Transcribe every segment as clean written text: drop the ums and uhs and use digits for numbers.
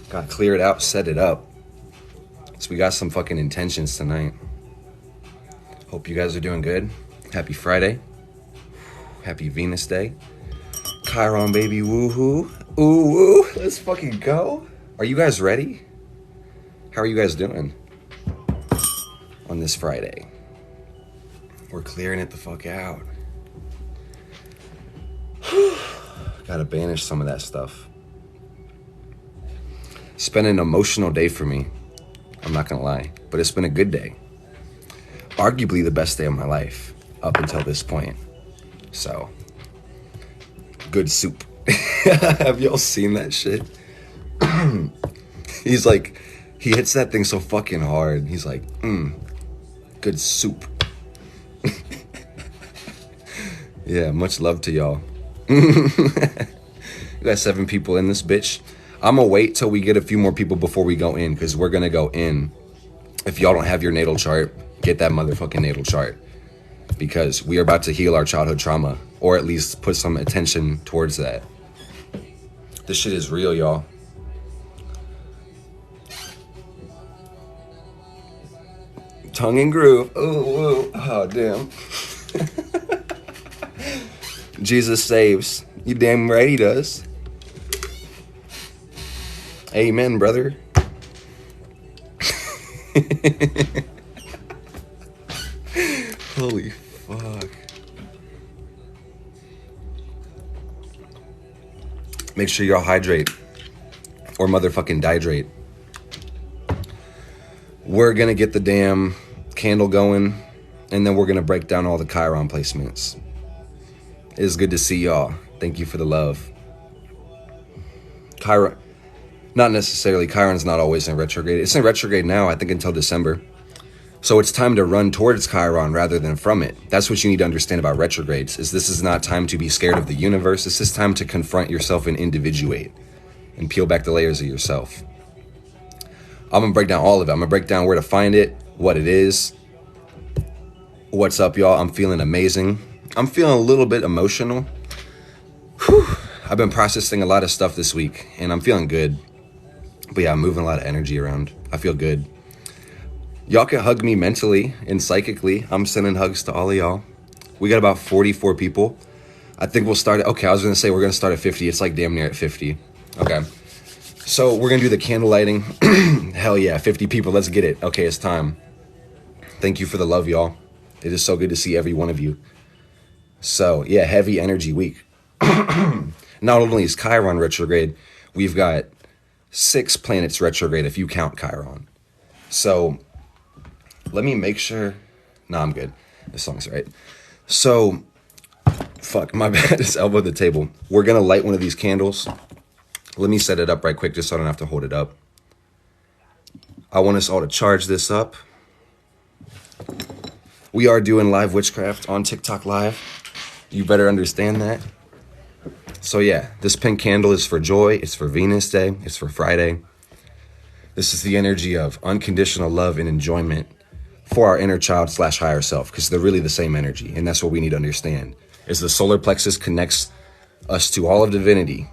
Gotta clear it out, set it up. So we got some fucking intentions tonight. Hope you guys are doing good. Happy Friday. Happy Venus Day. Chiron, baby, woohoo. Ooh, woo. Let's fucking go. Are you guys ready? How are you guys doing on this Friday? We're clearing it the fuck out. Gotta banish some of that stuff. It's been an emotional day for me. I'm not gonna lie, but it's been a good day. Arguably the best day of my life up until this point. So, good soup. Have y'all seen that shit? He's like, he hits that thing so fucking hard. He's like, good soup. Yeah, much love to y'all. We got 7 people in this bitch. I'm gonna wait till we get a few more people before we go in, because we're gonna go in. If y'all don't have your natal chart, get that motherfucking natal chart, because we are about to heal our childhood trauma, or at least put some attention towards that. This shit is real, y'all. Tongue and groove. Ooh, oh damn. Jesus saves. You damn right he does. Amen, brother. Holy fuck. Make sure y'all hydrate. Or motherfucking dihydrate. We're gonna get the damn candle going, and then we're gonna break down all the Chiron placements. It's good to see y'all. Thank you for the love. Chiron, not necessarily. Chiron's not always in retrograde. It's in retrograde now, I think, until December. So it's time to run towards Chiron rather than from it. That's what you need to understand about retrogrades, is this is not time to be scared of the universe. This is time to confront yourself and individuate and peel back the layers of yourself. I'm going to break down all of it. I'm going to break down where to find it, what it is. What's up, y'all? I'm feeling amazing. I'm feeling a little bit emotional. Whew. I've been processing a lot of stuff this week, and I'm feeling good. But yeah, I'm moving a lot of energy around. I feel good. Y'all can hug me mentally and psychically. I'm sending hugs to all of y'all. We got about 44 people. I think we'll start at, okay, I was going to say we're going to start at 50. It's like damn near at 50. Okay. So we're going to do the candle lighting. Hell yeah, 50 people. Let's get it. Okay, it's time. Thank you for the love, y'all. It is so good to see every one of you. So yeah, heavy energy week. Not only is Chiron retrograde, we've got 6 planets retrograde if you count Chiron. So let me make sure. No, I'm good. This song's right. So, fuck, my bad. Just elbow the table. We're going to light one of these candles. Let me set it up right quick just so I don't have to hold it up. I want us all to charge this up. We are doing live witchcraft on TikTok Live. You better understand that. So yeah, this pink candle is for joy. It's for Venus Day. It's for Friday. This is the energy of unconditional love and enjoyment for our inner child / higher self, because they're really the same energy. And that's what we need to understand, is the solar plexus connects us to all of divinity,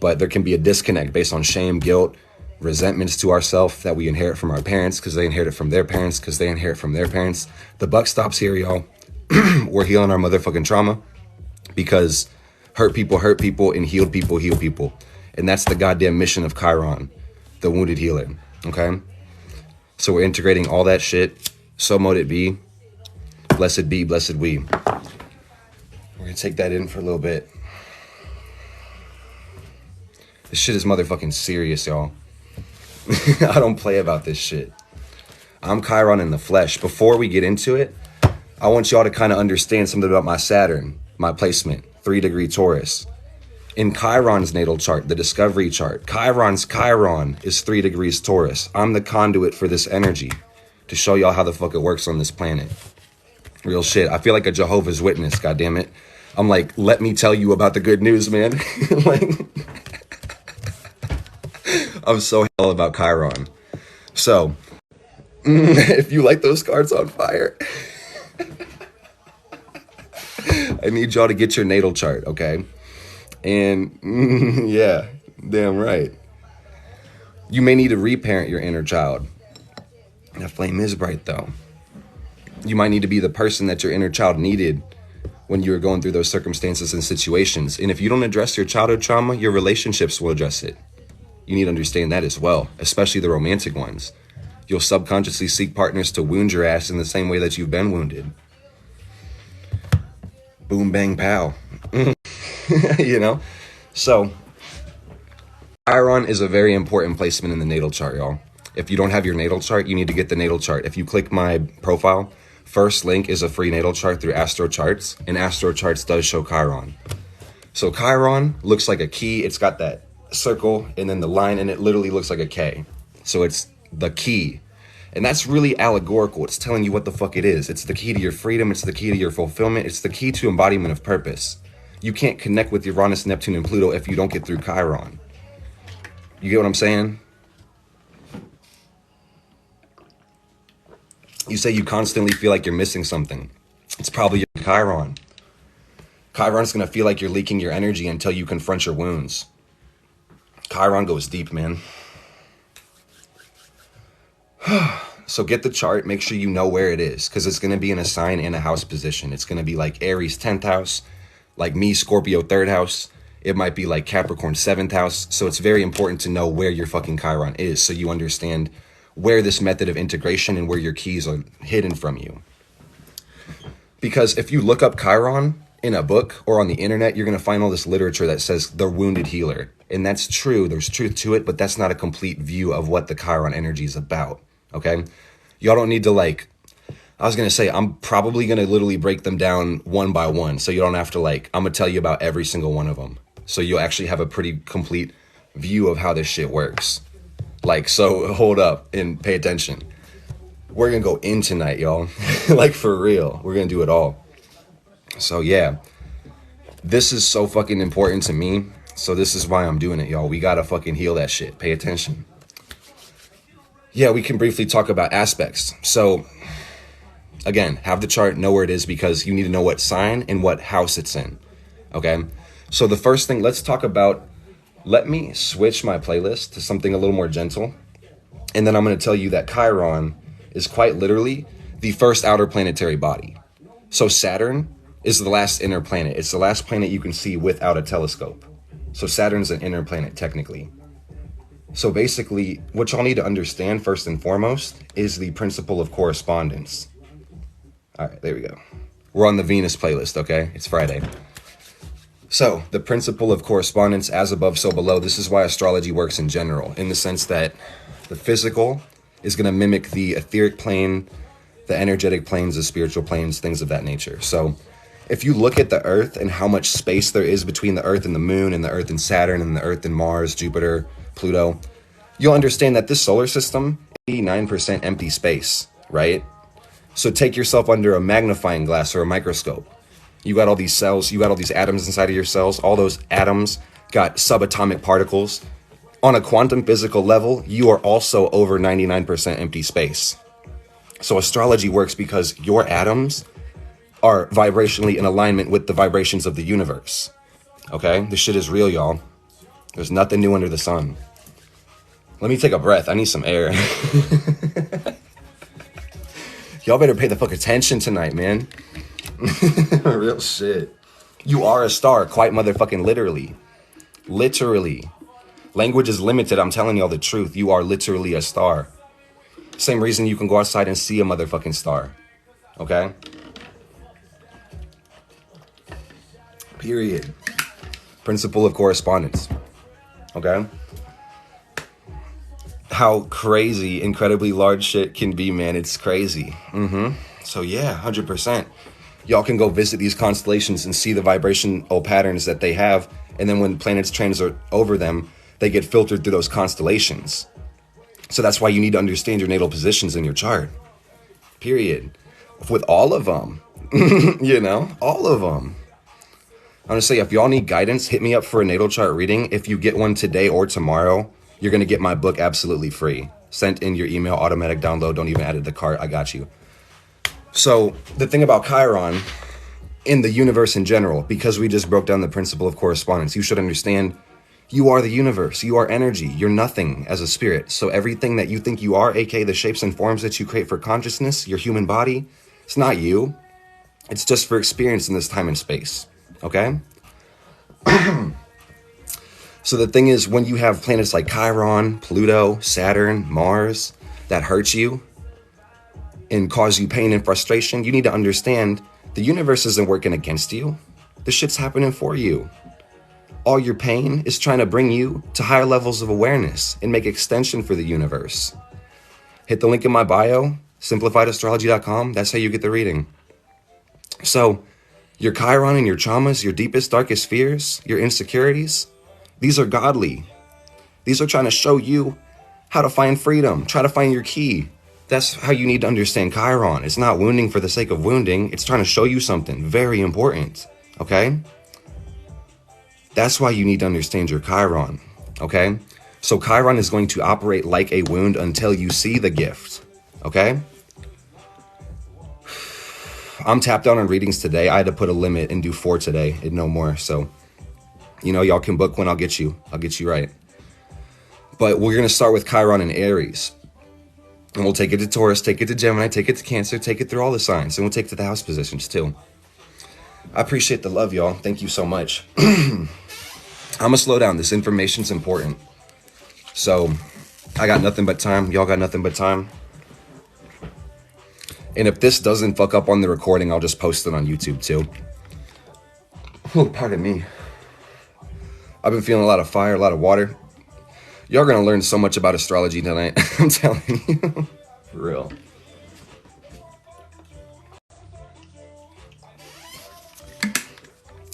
but there can be a disconnect based on shame, guilt, resentments to ourselves that we inherit from our parents, because they inherit from their parents, because they inherit from their parents. The buck stops here, y'all. We're healing our motherfucking trauma, because hurt people, and healed people heal people. And that's the goddamn mission of Chiron, the wounded healer, okay? So we're integrating all that shit. So mote it be. Blessed be, blessed we. We're gonna take that in for a little bit. This shit is motherfucking serious, y'all. I don't play about this shit. I'm Chiron in the flesh. Before we get into it, I want y'all to kind of understand something about my Saturn, my placement, 3-degree Taurus. In Chiron's natal chart, the discovery chart, Chiron is 3 degrees Taurus. I'm the conduit for this energy to show y'all how the fuck it works on this planet. Real shit. I feel like a Jehovah's Witness, goddammit. I'm like, let me tell you about the good news, man. Like, I'm so hell about Chiron. So, if you light those cards on fire, I need y'all to get your natal chart, okay? And yeah, damn right. You may need to reparent your inner child. That flame is bright though. You might need to be the person that your inner child needed when you were going through those circumstances and situations. And if you don't address your childhood trauma, your relationships will address it. You need to understand that as well, especially the romantic ones. You'll subconsciously seek partners to wound your ass in the same way that you've been wounded. Boom, bang, pow. You know? So, Chiron is a very important placement in the natal chart, y'all. If you don't have your natal chart, you need to get the natal chart. If you click my profile, first link is a free natal chart through Astro Charts, and Astro Charts does show Chiron. So Chiron looks like a key. It's got that circle and then the line, and it literally looks like a K. So it's the key. And that's really allegorical. It's telling you what the fuck it is. It's the key to your freedom. It's the key to your fulfillment. It's the key to embodiment of purpose. You can't connect with Uranus, Neptune, and Pluto if you don't get through Chiron. You get what I'm saying? You say you constantly feel like you're missing something. It's probably your Chiron. Chiron's going to feel like you're leaking your energy until you confront your wounds. Chiron goes deep, man. So get the chart. Make sure you know where it is, because it's going to be in a sign and a house position. It's going to be like Aries 10th house, like me, Scorpio 3rd house. It might be like Capricorn 7th house. So it's very important to know where your fucking Chiron is, so you understand where this method of integration and where your keys are hidden from you. Because if you look up Chiron in a book or on the internet, you're going to find all this literature that says the wounded healer. And that's true. There's truth to it, but that's not a complete view of what the Chiron energy is about. Okay? Y'all don't need to I was going to say, I'm probably going to literally break them down one by one. So you don't have to I'm going to tell you about every single one of them. So you'll actually have a pretty complete view of how this shit works. So hold up and pay attention. We're going to go in tonight, y'all. For real. We're going to do it all. So yeah, this is so fucking important to me. So this is why I'm doing it, y'all. We got to fucking heal that shit. Pay attention. Yeah, we can briefly talk about aspects. So again, have the chart, know where it is, because you need to know what sign and what house it's in. Okay. So the first thing, let's talk about, let me switch my playlist to something a little more gentle. And then I'm going to tell you that Chiron is quite literally the first outer planetary body. So Saturn is the last inner planet. It's the last planet you can see without a telescope. So Saturn's an inner planet, technically. So basically, what y'all need to understand first and foremost is the principle of correspondence. All right, there we go. We're on the Venus playlist, okay? It's Friday. So the principle of correspondence, as above, so below. This is why astrology works in general, in the sense that the physical is going to mimic the etheric plane, the energetic planes, the spiritual planes, things of that nature. So if you look at the Earth and how much space there is between the Earth and the Moon, and the Earth and Saturn, and the Earth and Mars, Jupiter, Pluto, you'll understand that this solar system is 89% empty space, right? So take yourself under a magnifying glass or a microscope. You got all these cells, you got all these atoms inside of your cells. All those atoms got subatomic particles. On a quantum physical level, you are also over 99% empty space. So astrology works because your atoms are vibrationally in alignment with the vibrations of the universe. Okay? This shit is real, y'all. There's nothing new under the sun. Let me take a breath. I need some air. Y'all better pay the fuck attention tonight, man. Real shit. You are a star, quite motherfucking literally. Literally. Language is limited. I'm telling y'all the truth. You are literally a star. Same reason you can go outside and see a motherfucking star. Okay? Period. Principle of correspondence. Okay? How crazy, incredibly large shit can be, man. It's crazy. So yeah, 100%. Y'all can go visit these constellations and see the vibrational patterns that they have. And then when planets transit over them, they get filtered through those constellations. So that's why you need to understand your natal positions in your chart. Period. With all of them. You know, all of them. Honestly, if y'all need guidance, hit me up for a natal chart reading. If you get one today or tomorrow, you're going to get my book absolutely free. Sent in your email, automatic download. Don't even add it to the cart. I got you. So the thing about Chiron in the universe in general, because we just broke down the principle of correspondence, you should understand You are the universe. You are energy. You're nothing as a spirit. So everything that you think you are, aka the shapes and forms that you create for consciousness, your human body, it's not you. It's just for experience in this time and space. Okay? So the thing is, when you have planets like Chiron, Pluto, Saturn, Mars, that hurt you and cause you pain and frustration, you need to understand the universe isn't working against you. The shit's happening for you. All your pain is trying to bring you to higher levels of awareness and make extension for the universe. Hit the link in my bio, simplifiedastrology.com. That's how you get the reading. So your Chiron and your traumas, your deepest, darkest fears, your insecurities, these are godly. These are trying to show you how to find freedom, try to find your key. That's how you need to understand Chiron. It's not wounding for the sake of wounding. It's trying to show you something very important, okay? That's why you need to understand your Chiron, okay? So Chiron is going to operate like a wound until you see the gift, okay? I'm tapped out on readings today. I had to put a limit and do 4 today and no more. So, you know, y'all can book when I'll get you right. But we're going to start with Chiron and Aries. And we'll take it to Taurus, take it to Gemini, take it to Cancer, take it through all the signs. And we'll take it to the house positions too. I appreciate the love, y'all. Thank you so much. I'm going to slow down. This information's important. So I got nothing but time. Y'all got nothing but time. And if this doesn't fuck up on the recording, I'll just post it on YouTube too. Oh, pardon me. I've been feeling a lot of fire, a lot of water. Y'all are going to learn so much about astrology tonight. I'm telling you. For real.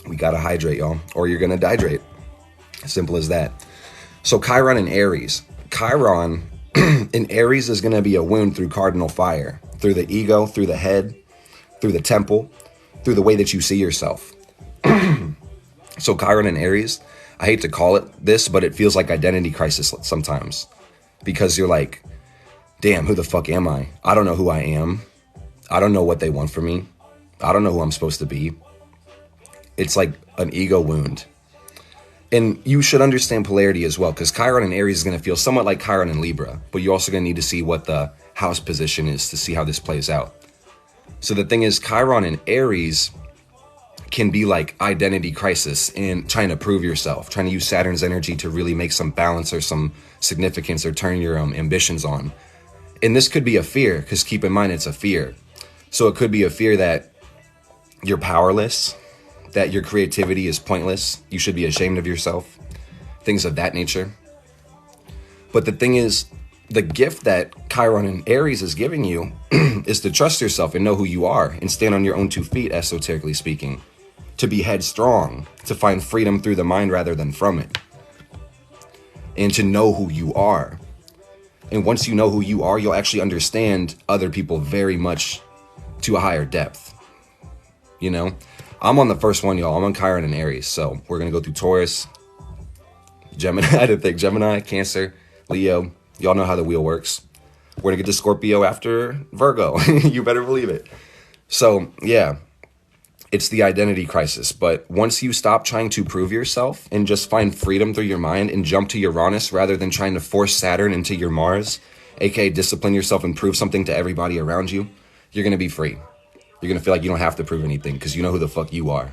We got to hydrate, y'all. Or you're going to dehydrate. Simple as that. So Chiron and Aries. Chiron in Aries is going to be a wound through cardinal fire. Through the ego, through the head, through the temple, through the way that you see yourself. So Chiron and Aries, I hate to call it this, but it feels like identity crisis sometimes. Because you're like, damn, who the fuck am I? I don't know who I am. I don't know what they want from me. I don't know who I'm supposed to be. It's like an ego wound. And you should understand polarity as well, because Chiron and Aries is going to feel somewhat like Chiron and Libra, but you're also going to need to see what the house position is to see how this plays out. So the thing is, Chiron and Aries can be like identity crisis and trying to prove yourself, trying to use Saturn's energy to really make some balance or some significance or turn your ambitions on. And this could be a fear, because keep in mind, it's a fear. So it could be a fear that you're powerless, that your creativity is pointless, you should be ashamed of yourself, things of that nature. But the thing is, the gift that Chiron and Aries is giving you is to trust yourself and know who you are and stand on your own 2 feet, esoterically speaking, to be headstrong, to find freedom through the mind rather than from it, and to know who you are. And once you know who you are, you'll actually understand other people very much to a higher depth. You know, I'm on the first one, y'all. I'm on Chiron and Aries. So we're going to go through Taurus, Gemini, I didn't think Gemini, Cancer, Leo. Y'all know how the wheel works. We're going to get to Scorpio after Virgo. You better believe it. So, yeah, it's the identity crisis. But once you stop trying to prove yourself and just find freedom through your mind and jump to Uranus rather than trying to force Saturn into your Mars, aka discipline yourself and prove something to everybody around you, you're going to be free. You're going to feel like you don't have to prove anything because you know who the fuck you are.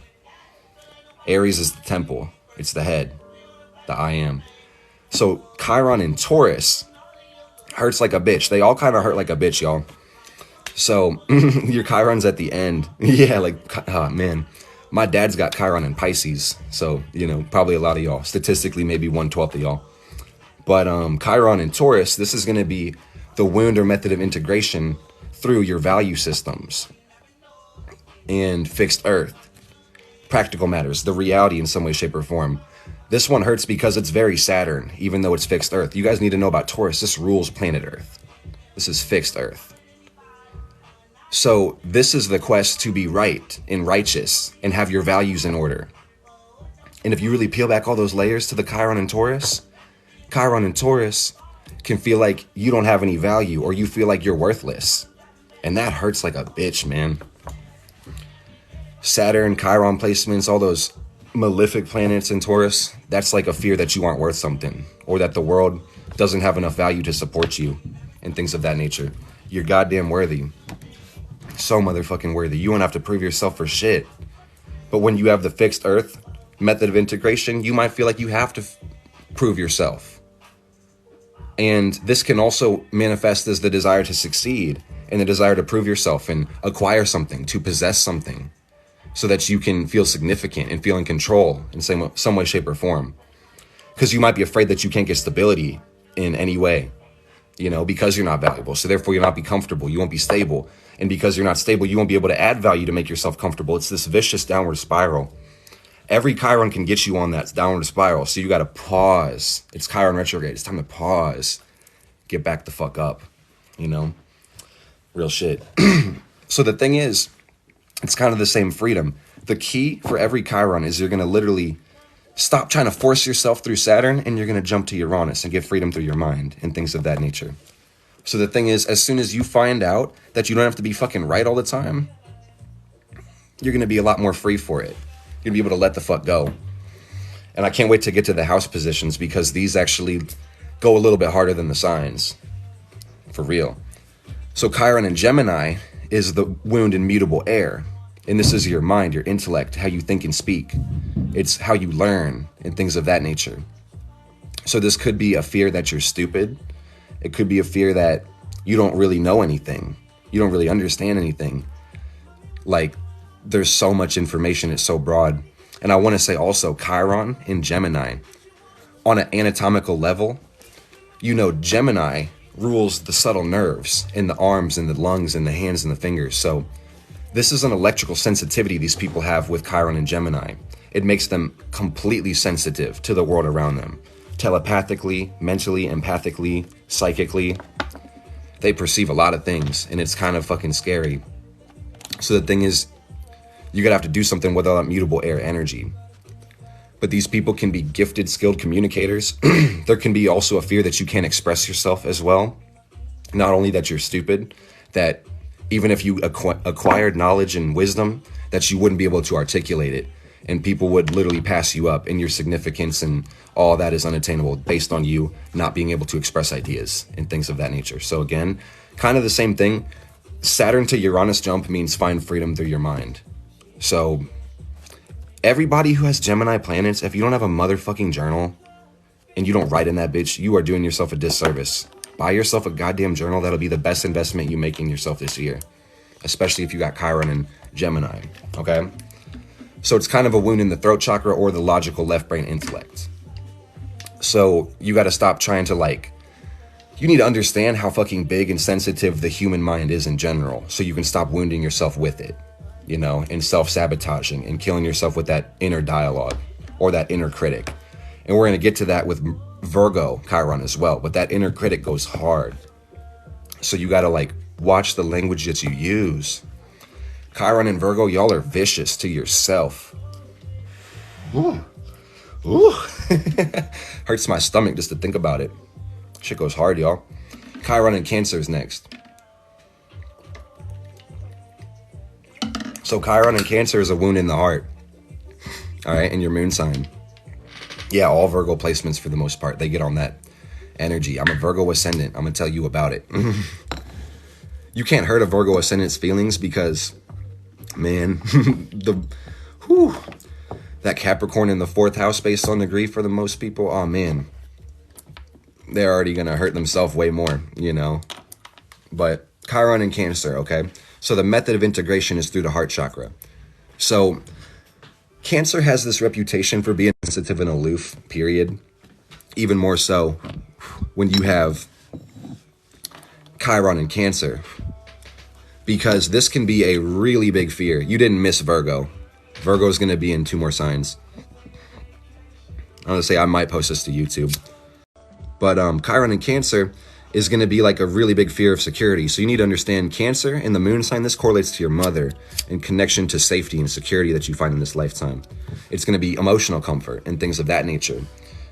Aries is the temple. It's the head. The I am. So Chiron and Taurus hurts like a bitch. They all kind of hurt like a bitch, y'all. So your Chiron's at the end. Yeah, like, oh, man. My dad's got Chiron and Pisces. So, you know, probably a lot of y'all. Statistically, maybe 1/12 of y'all. But Chiron and Taurus, this is going to be the wound or method of integration through your value systems and fixed earth, practical matters, the reality in some way, shape, or form. This one hurts because it's very Saturn, even though it's fixed earth. You guys need to know about Taurus. This rules planet Earth. This is fixed earth. So this is the quest to be right and righteous and have your values in order. And if you really peel back all those layers to the Chiron and Taurus can feel like you don't have any value or you feel like you're worthless. And that hurts like a bitch, man. Saturn, Chiron placements, all those malefic planets in Taurus, that's like a fear that you aren't worth something, or that the world doesn't have enough value to support you, and things of that nature. You're goddamn worthy. So motherfucking worthy. You don't have to prove yourself for shit. But when you have the fixed earth method of integration, you might feel like you have to prove yourself. And this can also manifest as the desire to succeed, and the desire to prove yourself and acquire something, to possess something, so that you can feel significant and feel in control in some way, shape, or form. Because you might be afraid that you can't get stability in any way, you know, because you're not valuable. So therefore you'll not be comfortable. You won't be stable. And because you're not stable, you won't be able to add value to make yourself comfortable. It's this vicious downward spiral. Every Chiron can get you on that downward spiral. So you got to pause. It's Chiron retrograde. It's time to pause. Get back the fuck up, you know? Real shit. So the thing is, it's kind of the same freedom. The key for every Chiron is you're going to literally stop trying to force yourself through Saturn, and you're going to jump to Uranus and get freedom through your mind and things of that nature. So the thing is, as soon as you find out that you don't have to be fucking right all the time, you're going to be a lot more free for it. You're going to be able to let the fuck go. And I can't wait to get to the house positions, because these actually go a little bit harder than the signs. For real. So Chiron in Gemini is the wound in mutable air. And this is your mind, your intellect, how you think and speak. It's how you learn and things of that nature. So this could be a fear that you're stupid. It could be a fear that you don't really know anything. You don't really understand anything. Like, there's so much information, it's so broad. And I want to say also, Chiron in Gemini, on an anatomical level, you know, Gemini rules the subtle nerves in the arms and the lungs and the hands and the fingers. So this is an electrical sensitivity these people have with Chiron and Gemini. It makes them completely sensitive to the world around them. Telepathically, mentally, empathically, psychically. They perceive a lot of things, and it's kind of fucking scary. So the thing is, you're gonna have to do something with all that mutable air energy. But these people can be gifted, skilled communicators. There can be also a fear that you can't express yourself as well. Not only that you're stupid, that even if you acquired knowledge and wisdom, that you wouldn't be able to articulate it. And people would literally pass you up, and your significance and all that is unattainable based on you not being able to express ideas and things of that nature. So again, kind of the same thing. Saturn to Uranus jump means find freedom through your mind. So everybody who has Gemini planets, if you don't have a motherfucking journal and you don't write in that bitch, you are doing yourself a disservice. Buy yourself a goddamn journal. That'll be the best investment you make in yourself this year, especially if you got Chiron and Gemini, okay? So it's kind of a wound in the throat chakra or the logical left brain intellect. So you got to stop trying to you need to understand how fucking big and sensitive the human mind is in general, so you can stop wounding yourself with it, you know, and self-sabotaging and killing yourself with that inner dialogue or that inner critic. And we're going to get to that with Virgo Chiron as well, but that inner critic goes hard. So you got to watch the language that you use. Chiron and Virgo, y'all are vicious to yourself. Ooh. Ooh. Hurts my stomach just to think about it. Shit goes hard, y'all. Chiron and Cancer is next. So Chiron and Cancer is a wound in the heart. All right, and your moon sign. Yeah, all Virgo placements for the most part, they get on that energy. I'm a Virgo ascendant. I'm going to tell you about it. You can't hurt a Virgo ascendant's feelings because, man, that Capricorn in the 4th house based on the grief for the most people, oh man, they're already going to hurt themselves way more, you know. But Chiron and Cancer, okay? So the method of integration is through the heart chakra. So Cancer has this reputation for being sensitive and aloof, period. Even more so when you have Chiron and Cancer, because this can be a really big fear. You didn't miss Virgo. Virgo's going to be in 2 more signs. I'm going to say I might post this to YouTube. But Chiron and Cancer is going to be a really big fear of security. So you need to understand Cancer in the moon sign, this correlates to your mother and connection to safety and security that you find in this lifetime. It's going to be emotional comfort and things of that nature.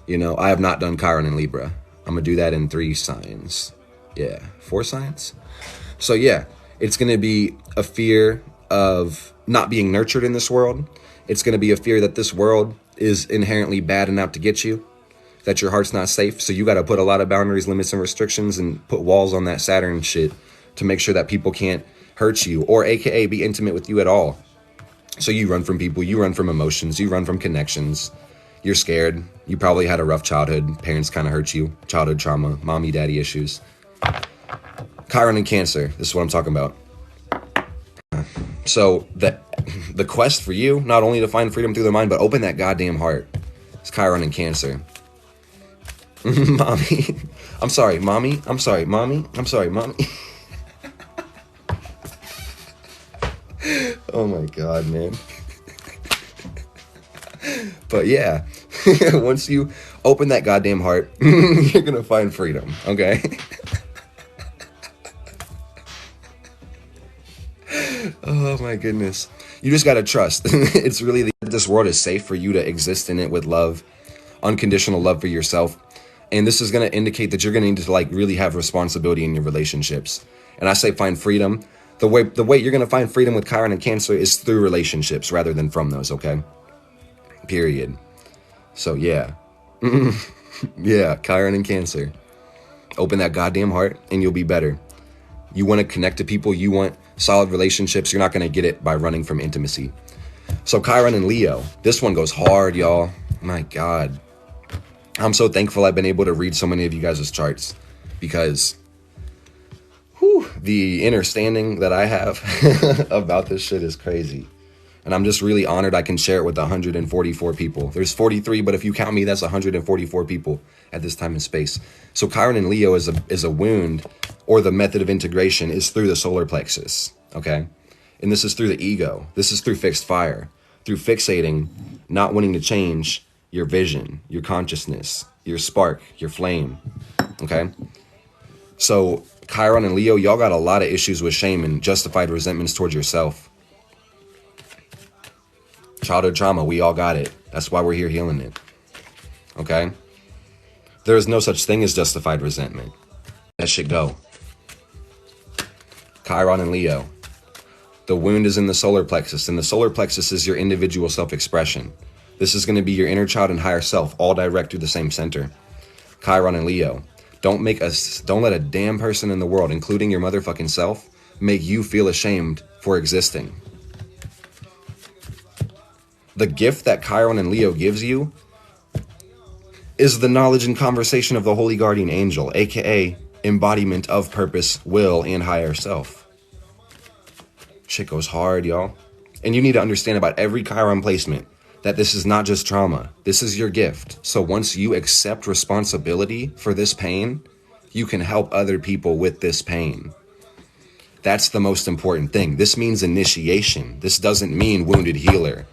You know, I have not done Chiron in Libra. I'm going to do that in 3 signs. Yeah, 4 signs. So yeah, it's going to be a fear of not being nurtured in this world. It's going to be a fear that this world is inherently bad and out to get you, that your heart's not safe. So you got to put a lot of boundaries, limits, and restrictions and put walls on that Saturn shit to make sure that people can't hurt you or AKA be intimate with you at all. So you run from people, you run from emotions, you run from connections. You're scared. You probably had a rough childhood. Parents kind of hurt you. Childhood trauma, mommy, daddy issues. Chiron and Cancer. This is what I'm talking about. So the quest for you, not only to find freedom through the mind, but open that goddamn heart. It's Chiron and Cancer. Mommy. I'm sorry, mommy. I'm sorry, mommy. I'm sorry, mommy. Oh my God, man. But yeah, once you open that goddamn heart, you're gonna find freedom, okay? Oh my goodness. You just gotta trust. It's really this world is safe for you to exist in it with love, unconditional love for yourself. And this is gonna indicate that you're gonna need to like really have responsibility in your relationships. And I say find freedom. The way you're gonna find freedom with Chiron and Cancer is through relationships rather than from those, okay? Period. So yeah. Yeah, Chiron and Cancer. Open that goddamn heart and you'll be better. You want to connect to people, you want solid relationships, you're not going to get it by running from intimacy. So Chiron and Leo, this one goes hard, y'all. My God. I'm so thankful I've been able to read so many of you guys' charts because the understanding that I have about this shit is crazy. And I'm just really honored I can share it with 144 people. There's 43, but if you count me, that's 144 people at this time and space. So Chiron and Leo is a wound, or the method of integration is through the solar plexus, okay? And this is through the ego. This is through fixed fire, through fixating, not wanting to change your vision, your consciousness, your spark, your flame, okay? So Chiron and Leo, y'all got a lot of issues with shame and justified resentments towards yourself. Childhood trauma, we all got it. That's why we're here healing it. Okay? There is no such thing as justified resentment. That shit go. Chiron and Leo. The wound is in the solar plexus, and the solar plexus is your individual self-expression. This is going to be your inner child and higher self, all direct through the same center. Chiron and Leo. Don't let a damn person in the world, including your motherfucking self, make you feel ashamed for existing. The gift that Chiron and Leo gives you is the knowledge and conversation of the Holy Guardian Angel, aka embodiment of purpose, will, and higher self. Shit goes hard, y'all. And you need to understand about every Chiron placement that this is not just trauma. This is your gift. So once you accept responsibility for this pain, you can help other people with this pain. That's the most important thing. This means initiation. This doesn't mean wounded healer.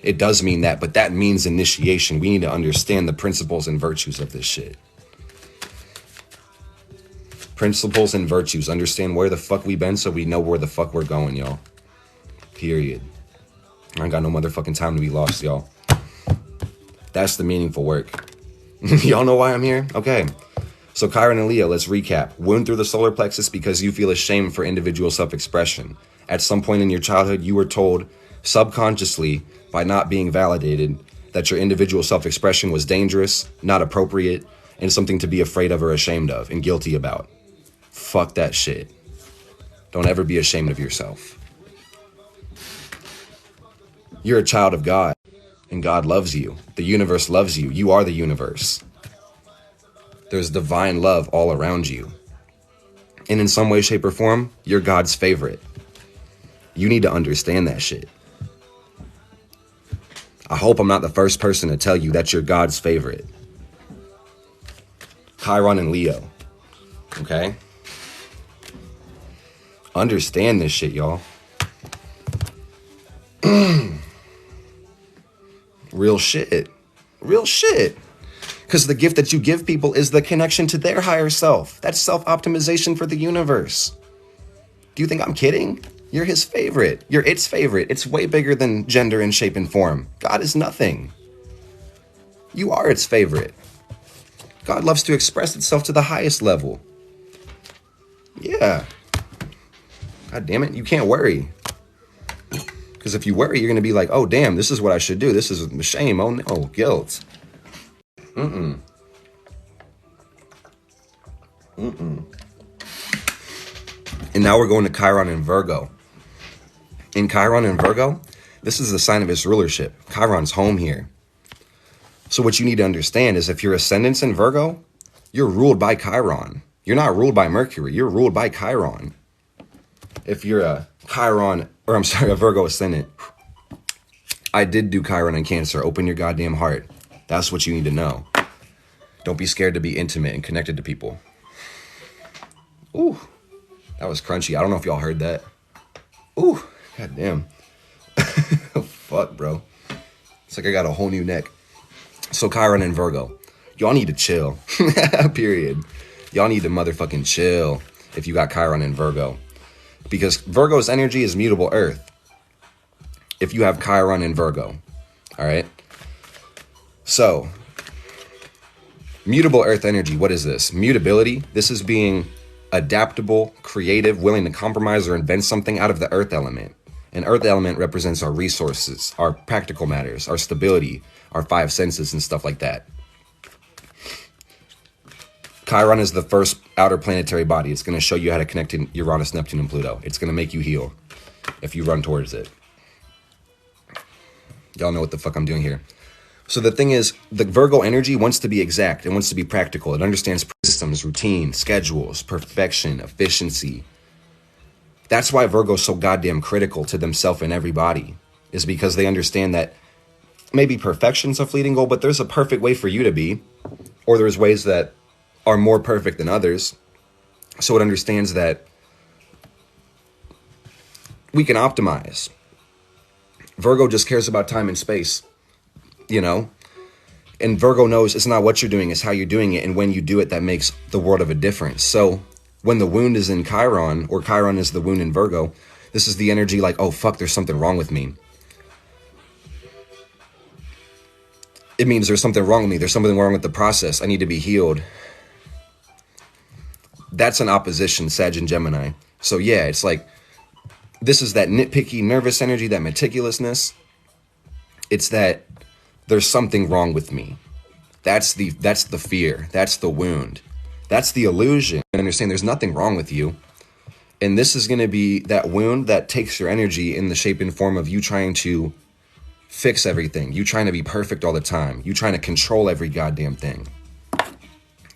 It does mean that, but that means initiation. We need to understand the principles and virtues of this shit. Principles and virtues. Understand where the fuck we been so we know where the fuck we're going, y'all. Period. I ain't got no motherfucking time to be lost, y'all. That's the meaningful work. Y'all know why I'm here? Okay. So Chiron and Leo, let's recap. Wound through the solar plexus because you feel ashamed for individual self-expression. At some point in your childhood, you were told subconsciously by not being validated that your individual self-expression was dangerous, not appropriate, and something to be afraid of or ashamed of and guilty about. Fuck that shit. Don't ever be ashamed of yourself. You're a child of God, and God loves you. The universe loves you. You are the universe. There's divine love all around you. And in some way, shape, or form, you're God's favorite. You need to understand that shit. I hope I'm not the first person to tell you that you're God's favorite. Chiron and Leo. Okay? Understand this shit, y'all. Real shit. Real shit. Because the gift that you give people is the connection to their higher self. That's self-optimization for the universe. Do you think I'm kidding? You're his favorite. You're its favorite. It's way bigger than gender and shape and form. God is nothing. You are its favorite. God loves to express itself to the highest level. Yeah. God damn it. You can't worry. Because if you worry, you're going to be like, oh, damn, this is what I should do. This is a shame. Oh, no, guilt. And now we're going to Chiron and Virgo. In Chiron and Virgo, this is the sign of its rulership. Chiron's home here. So what you need to understand is if your ascendant's in Virgo, you're ruled by Chiron. You're not ruled by Mercury. You're ruled by Chiron. If you're a Virgo ascendant, I did do Chiron and Cancer. Open your goddamn heart. That's what you need to know. Don't be scared to be intimate and connected to people. Ooh, that was crunchy. I don't know if y'all heard that. Ooh, goddamn. Fuck, bro. It's like I got a whole new neck. So Chiron and Virgo, y'all need to chill. Period. Y'all need to motherfucking chill if you got Chiron and Virgo. Because Virgo's energy is mutable earth. If you have Chiron and Virgo. All right. So, mutable earth energy, what is this? Mutability. This is being adaptable, creative, willing to compromise or invent something out of the earth element. An earth element represents our resources, our practical matters, our stability, our five senses and stuff like that. Chiron is the first outer planetary body. It's going to show you how to connect to Uranus, Neptune, and Pluto. It's going to make you heal if you run towards it. Y'all know what the fuck I'm doing here. So the thing is, the Virgo energy wants to be exact. It wants to be practical. It understands systems, routine, schedules, perfection, efficiency. That's why Virgo's so goddamn critical to themselves and everybody, is because they understand that maybe perfection's a fleeting goal, but there's a perfect way for you to be, or there's ways that are more perfect than others. So it understands that we can optimize. Virgo just cares about time and space, you know? And Virgo knows it's not what you're doing, it's how you're doing it. And when you do it, that makes the world of a difference. So when the wound is in Chiron, or Chiron is the wound in Virgo, this is the energy like, oh, fuck, there's something wrong with me. It means there's something wrong with me. There's something wrong with the process. I need to be healed. That's an opposition, Sag and Gemini. So yeah, it's like, this is that nitpicky, nervous energy, that meticulousness. It's that there's something wrong with me. That's the fear. That's the wound. That's the illusion. And understand there's nothing wrong with you. And this is going to be that wound that takes your energy in the shape and form of you trying to fix everything. You trying to be perfect all the time. You trying to control every goddamn thing.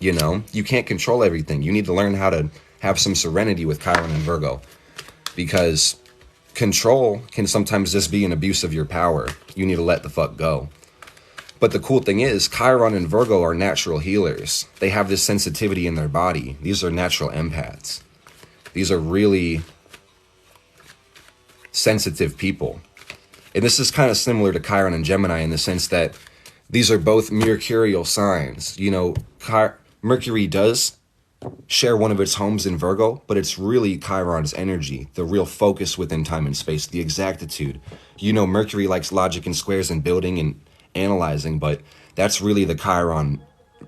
You know, you can't control everything. You need to learn how to have some serenity with Chiron and Virgo, because control can sometimes just be an abuse of your power. You need to let the fuck go. But the cool thing is, Chiron and Virgo are natural healers. They have this sensitivity in their body. These are natural empaths. These are really sensitive people. And this is kind of similar to Chiron and Gemini in the sense that these are both mercurial signs. You know, Mercury does share one of its homes in Virgo, but it's really Chiron's energy, the real focus within time and space, the exactitude. You know, Mercury likes logic and squares and building and analyzing, but that's really the Chiron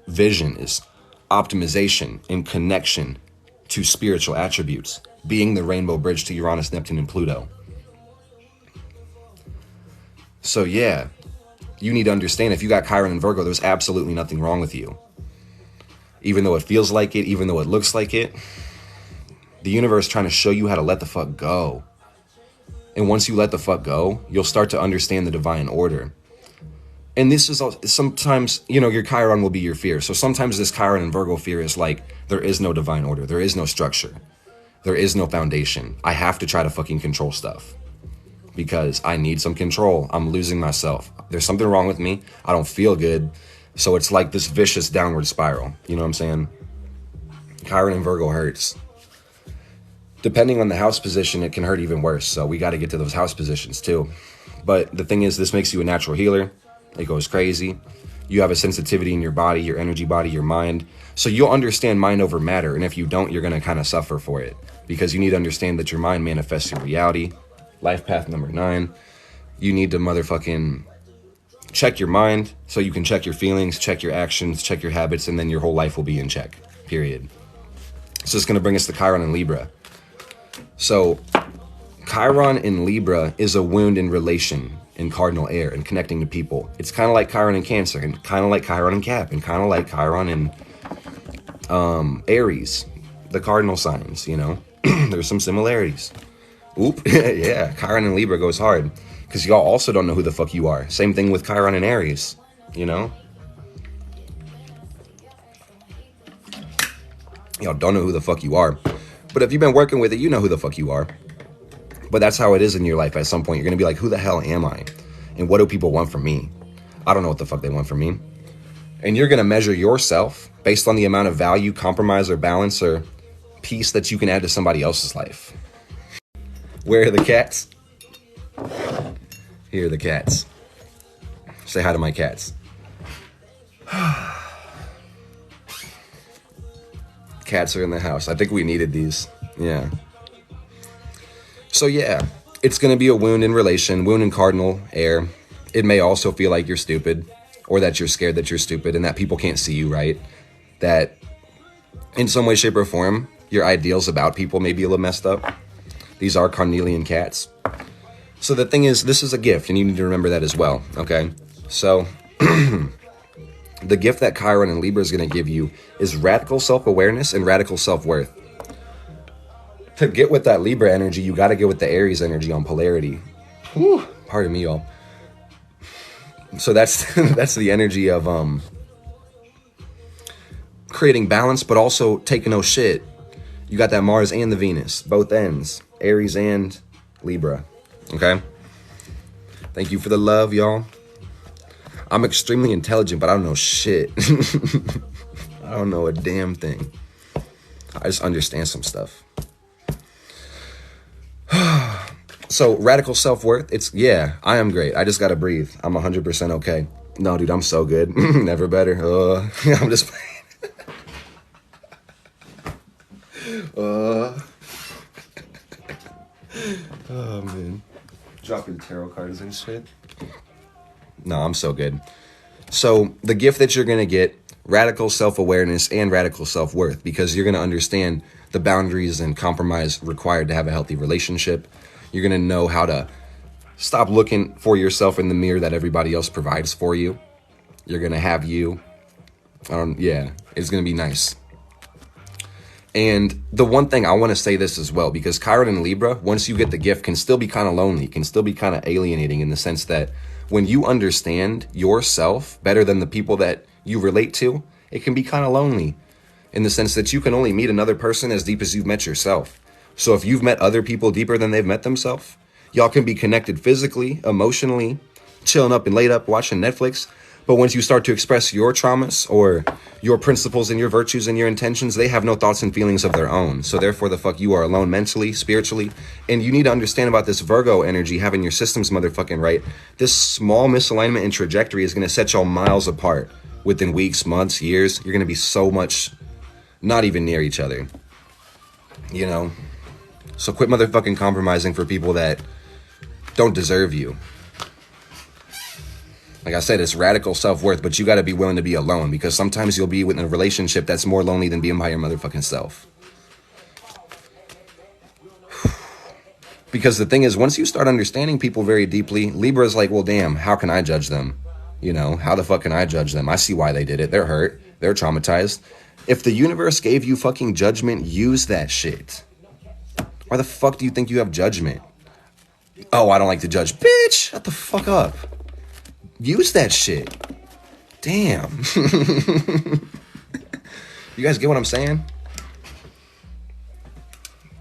vision, is optimization and connection to spiritual attributes, being the rainbow bridge to Uranus, Neptune, and Pluto. So yeah, you need to understand, if you got Chiron and Virgo, there's absolutely nothing wrong with you. Even though it feels like it, even though it looks like it, the universe trying to show you how to let the fuck go. And once you let the fuck go, you'll start to understand the divine order. And this is sometimes, you know, your Chiron will be your fear. So sometimes this Chiron and Virgo fear is like, there is no divine order. There is no structure. There is no foundation. I have to try to fucking control stuff because I need some control. I'm losing myself. There's something wrong with me. I don't feel good. So it's like this vicious downward spiral. You know what I'm saying? Chiron and Virgo hurts. Depending on the house position, it can hurt even worse. So we got to get to those house positions too. But the thing is, this makes you a natural healer. It goes crazy. You have a sensitivity in your body, your energy body, your mind. So you'll understand mind over matter. And if you don't, you're going to kind of suffer for it. Because you need to understand that your mind manifests your reality. Life path number 9. You need to motherfucking check your mind so you can check your feelings, check your actions, check your habits, and then your whole life will be in check. Period. So it's going to bring us to Chiron and Libra. So Chiron in Libra is a wound in relation in cardinal air and connecting to people. It's kind of like Chiron in Cancer, and kind of like Chiron in Cap, and kind of like Chiron in Aries, the cardinal signs, you know. There's some similarities. Oop, yeah, Chiron in Libra goes hard because y'all also don't know who the fuck you are. Same thing with Chiron in Aries, you know. Y'all don't know who the fuck you are. But if you've been working with it, you know who the fuck you are. But that's how it is in your life. At some point, you're going to be like, who the hell am I? And what do people want from me? I don't know what the fuck they want from me. And you're going to measure yourself based on the amount of value, compromise, or balance, or peace that you can add to somebody else's life. Where are the cats? Here are the cats. Say hi to my cats. Cats are in the house. I think we needed these. Yeah. So yeah, it's going to be a wound in relation, wound in cardinal air. It may also feel like you're stupid, or that you're scared that you're stupid and that people can't see you right. That in some way, shape, or form, your ideals about people may be a little messed up. These are carnelian cats. So the thing is, this is a gift, and you need to remember that as well, okay? So the gift that Chiron and Libra is going to give you is radical self-awareness and radical self-worth. To get with that Libra energy, you got to get with the Aries energy on polarity. Whew, pardon me, y'all. So that's that's the energy of creating balance, but also taking no shit. You got that Mars and the Venus, both ends, Aries and Libra. Okay? Thank you for the love, y'all. I'm extremely intelligent, but I don't know shit. I don't know a damn thing. I just understand some stuff. So, radical self-worth, it's, yeah, I am great. I just gotta breathe. I'm 100% okay. No, dude, I'm so good. Never better. I'm just playing. Oh, man. Dropping tarot cards and shit. No, I'm so good. So the gift that you're going to get, radical self-awareness and radical self-worth, because you're going to understand the boundaries and compromise required to have a healthy relationship. You're going to know how to stop looking for yourself in the mirror that everybody else provides for you. You're going to have you. Yeah, it's going to be nice. And the one thing I want to say this as well, because Chiron and Libra, once you get the gift, can still be kind of lonely, can still be kind of alienating in the sense that when you understand yourself better than the people that you relate to, it can be kind of lonely in the sense that you can only meet another person as deep as you've met yourself. So if you've met other people deeper than they've met themselves, y'all can be connected physically, emotionally, chilling up and laid up watching Netflix. But once you start to express your traumas or your principles and your virtues and your intentions, they have no thoughts and feelings of their own. So therefore, the fuck you are alone mentally, spiritually. And you need to understand about this Virgo energy, having your systems motherfucking right. This small misalignment in trajectory is going to set y'all miles apart. Within weeks, months, years, you're going to be so much not even near each other. You know? So quit motherfucking compromising for people that don't deserve you. Like I said, it's radical self-worth, but you got to be willing to be alone, because sometimes you'll be within a relationship that's more lonely than being by your motherfucking self. Because the thing is, once you start understanding people very deeply, Libra's like, well, damn, how can I judge them? You know, how the fuck can I judge them? I see why they did it. They're hurt. They're traumatized. If the universe gave you fucking judgment, use that shit. Why the fuck do you think you have judgment? Oh, I don't like to judge. Bitch, shut the fuck up. Use that shit. Damn. You guys get what I'm saying?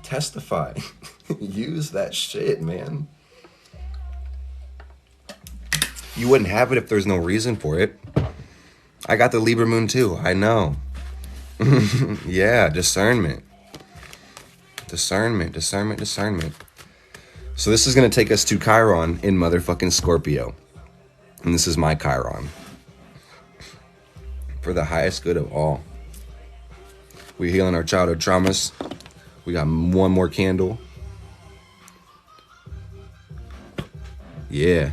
Testify. Use that shit, man. You wouldn't have it if there's no reason for it. I got the Libra moon too. I know. Yeah, discernment. Discernment. So this is going to take us to Chiron in motherfucking Scorpio. And this is my Chiron. For the highest good of all. We're healing our childhood traumas. We got one more candle. Yeah.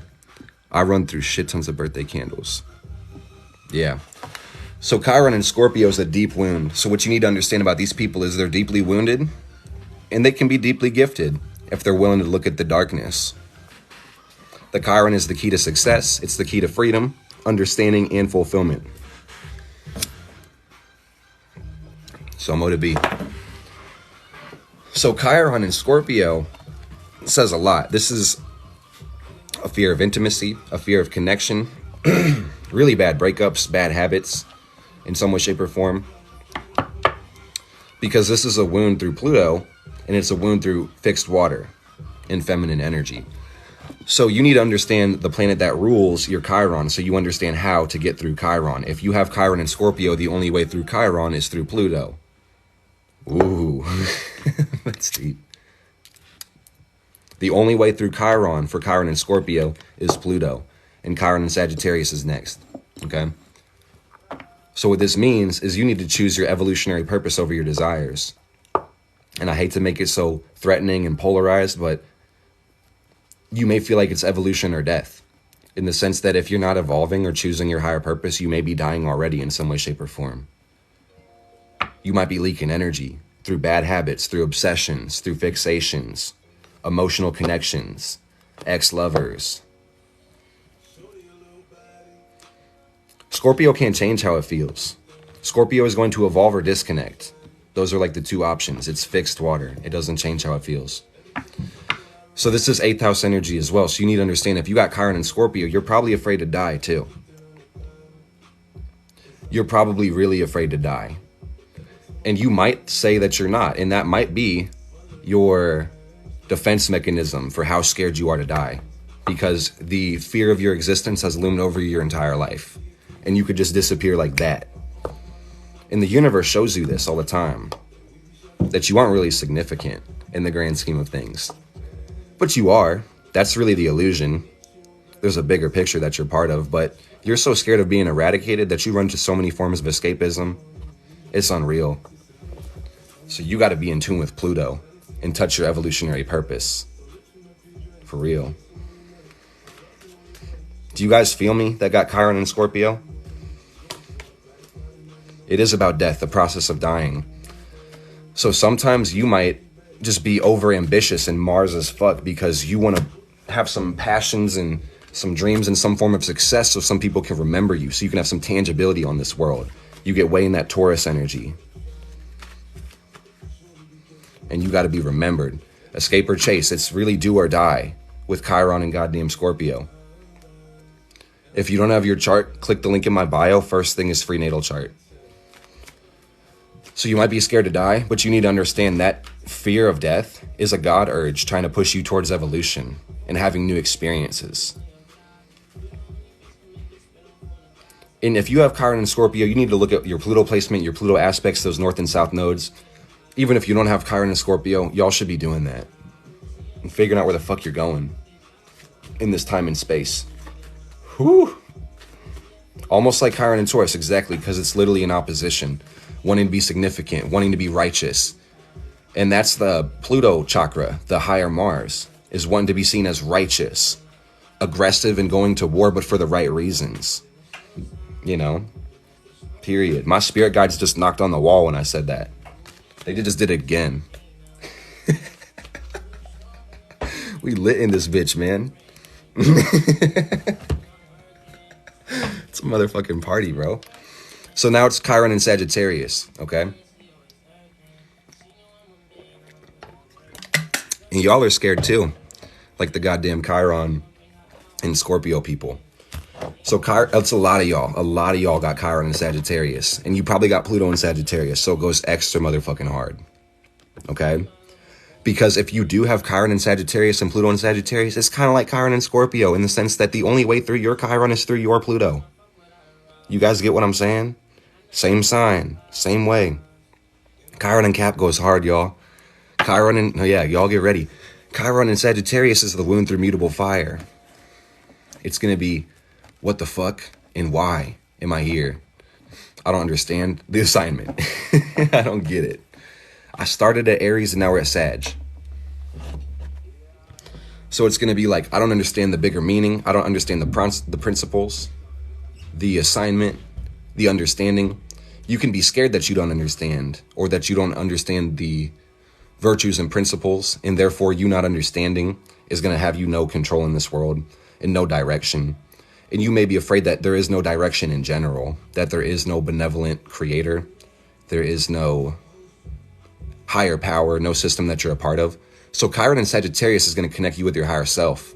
I run through shit tons of birthday candles. Yeah. So Chiron in Scorpio is a deep wound. So what you need to understand about these people is they're deeply wounded. And they can be deeply gifted. if they're willing to look at the darkness. The Chiron is the key to success. It's the key to freedom, understanding, and fulfillment. So mo to be. So Chiron in Scorpio says a lot. This is a fear of intimacy, a fear of connection, really bad breakups, bad habits in some way, shape, or form. Because this is a wound through Pluto, and it's a wound through fixed water and feminine energy. So you need to understand the planet that rules your Chiron, so you understand how to get through Chiron. If you have Chiron in Scorpio, the only way through Chiron is through Pluto. Ooh, that's deep. The only way through Chiron for Chiron in Scorpio is Pluto, and Chiron in Sagittarius is next, okay? So what this means is you need to choose your evolutionary purpose over your desires. And I hate to make it so threatening and polarized, but you may feel like it's evolution or death, in the sense that if you're not evolving or choosing your higher purpose, you may be dying already in some way, shape, or form. You might be leaking energy through bad habits, through obsessions, through fixations, emotional connections, ex-lovers. Scorpio can't change how it feels. Scorpio is going to evolve or disconnect. Those are like the two options. It's fixed water. It doesn't change how it feels. So this is 8th house energy as well. So you need to understand, if you got Chiron in Scorpio, you're probably afraid to die too. You're probably really afraid to die. And you might say that you're not. And that might be your defense mechanism for how scared you are to die. Because the fear of your existence has loomed over your entire life. And you could just disappear like that. And the universe shows you this all the time. That you aren't really significant in the grand scheme of things. But you are. That's really the illusion. There's a bigger picture that you're part of, but you're so scared of being eradicated that you run to so many forms of escapism. It's unreal. So you got to be in tune with Pluto and touch your evolutionary purpose. For real. Do you guys feel me that got Chiron in Scorpio? It is about death, the process of dying. So sometimes you might just be over ambitious and Mars as fuck because you want to have some passions and some dreams and some form of success so some people can remember you, so you can have some tangibility on this world. You get way in that Taurus energy. And you got to be remembered. Escape or chase. It's really do or die with Chiron and goddamn Scorpio. If you don't have your chart, click the link in my bio. First thing is free natal chart. So you might be scared to die, but you need to understand that fear of death is a God urge trying to push you towards evolution and having new experiences. And if you have Chiron and Scorpio, you need to look at your Pluto placement, your Pluto aspects, those north and south nodes. Even if you don't have Chiron and Scorpio, y'all should be doing that. And figuring out where the fuck you're going in this time and space. Whew. Almost like Chiron and Taurus, exactly, because it's literally in opposition. Wanting to be significant, wanting to be righteous. And that's the Pluto chakra, the higher Mars, is wanting to be seen as righteous, aggressive, and going to war, but for the right reasons. You know? Period. My spirit guides just knocked on the wall when I said that. They just did it again. We lit in this bitch, man. It's a motherfucking party, bro. So now it's Chiron and Sagittarius, okay? And y'all are scared too. Like the goddamn Chiron and Scorpio people. So that's a lot of y'all. A lot of y'all got Chiron and Sagittarius. And you probably got Pluto and Sagittarius. So it goes extra motherfucking hard. Okay? Because if you do have Chiron and Sagittarius and Pluto and Sagittarius, it's kind of like Chiron and Scorpio in the sense that the only way through your Chiron is through your Pluto. You guys get what I'm saying? Same sign, same way. Chiron and Cap goes hard, y'all. Chiron and, oh yeah, y'all get ready. Chiron and Sagittarius is the wound through mutable fire. It's going to be, what the fuck and why am I here? I don't understand the assignment. I don't get it. I started at Aries and now we're at Sag. So it's going to be like, I don't understand the bigger meaning. I don't understand the principles, the assignment, the understanding. You can be scared that you don't understand, or that you don't understand the virtues and principles, and therefore you not understanding is going to have you no control in this world and no direction. And you may be afraid that there is no direction in general, that there is no benevolent creator, there is no higher power, no system that you're a part of. So Chiron and Sagittarius is going to connect you with your higher self.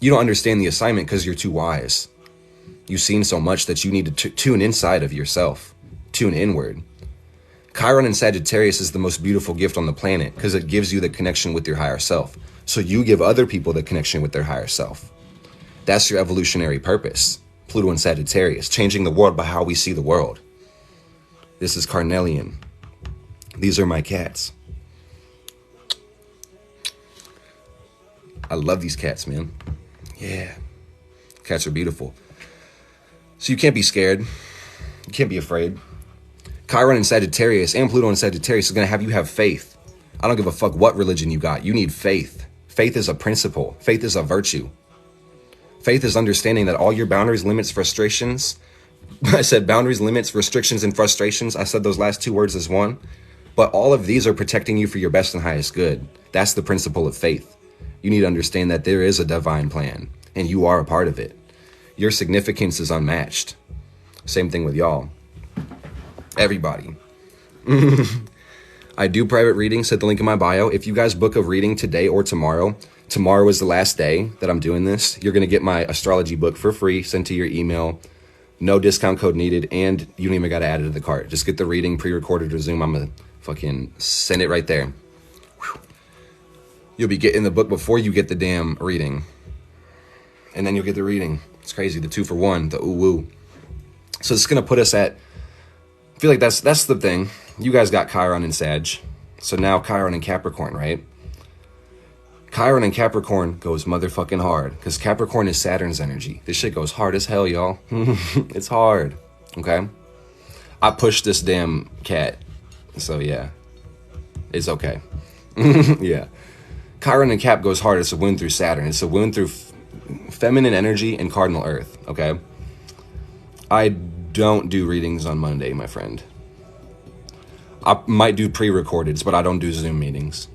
You don't understand the assignment because you're too wise. You've seen so much that you need to tune inside of yourself, tune inward. Chiron and Sagittarius is the most beautiful gift on the planet because it gives you the connection with your higher self. So you give other people the connection with their higher self. That's your evolutionary purpose. Pluto and Sagittarius, changing the world by how we see the world. This is Carnelian. These are my cats. I love these cats, man. Yeah. Cats are beautiful. So you can't be scared. You can't be afraid. Chiron and Sagittarius and Pluto and Sagittarius is going to have you have faith. I don't give a fuck what religion you got. You need faith. Faith is a principle. Faith is a virtue. Faith is understanding that all your boundaries, limits, frustrations. I said boundaries, limits, restrictions, and frustrations. I said those last two words as one. But all of these are protecting you for your best and highest good. That's the principle of faith. You need to understand that there is a divine plan, and you are a part of it. Your significance is unmatched. Same thing with y'all. Everybody. I do private readings at the link in my bio. If you guys book a reading today or tomorrow is the last day that I'm doing this. You're going to get my astrology book for free, sent to your email. No discount code needed, and you don't even got to add it to the cart. Just get the reading pre-recorded or Zoom. I'm going to fucking send it right there. Whew. You'll be getting the book before you get the damn reading. And then you'll get the reading. It's crazy. The 2-for-1, the ooh-woo. So this is going to put us at, I feel like that's the thing. You guys got Chiron and Sag. So now Chiron and Capricorn, right? Chiron and Capricorn goes motherfucking hard because Capricorn is Saturn's energy. This shit goes hard as hell, y'all. It's hard, okay? I pushed this damn cat, so yeah, it's okay. Yeah, Chiron and Cap goes hard. It's a wound through Saturn. It's a wound through feminine energy and cardinal Earth, okay? I don't do readings on Monday, my friend. I might do pre-recordeds, but I don't do Zoom meetings.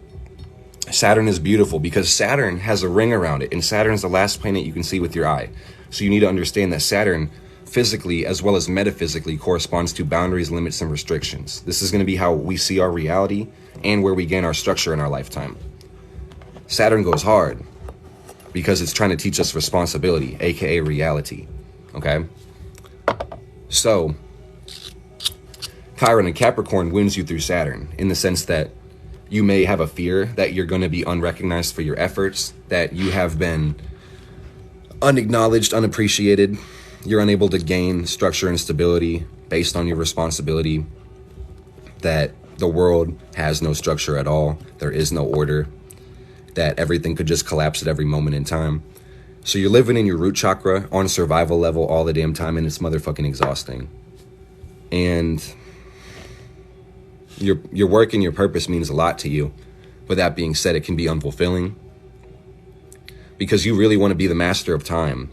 Saturn is beautiful because Saturn has a ring around it, and Saturn is the last planet you can see with your eye. So you need to understand that Saturn physically as well as metaphysically corresponds to boundaries, limits, and restrictions. This is going to be how we see our reality and where we gain our structure in our lifetime. Saturn goes hard because it's trying to teach us responsibility, aka reality, okay? So Chiron and Capricorn wins you through Saturn in the sense that you may have a fear that you're going to be unrecognized for your efforts, that you have been unacknowledged, unappreciated. You're unable to gain structure and stability based on your responsibility, that the world has no structure at all. There is no order, that everything could just collapse at every moment in time. So you're living in your root chakra on survival level all the damn time, and it's motherfucking exhausting. And your work and your purpose means a lot to you. With that being said, it can be unfulfilling because you really want to be the master of time.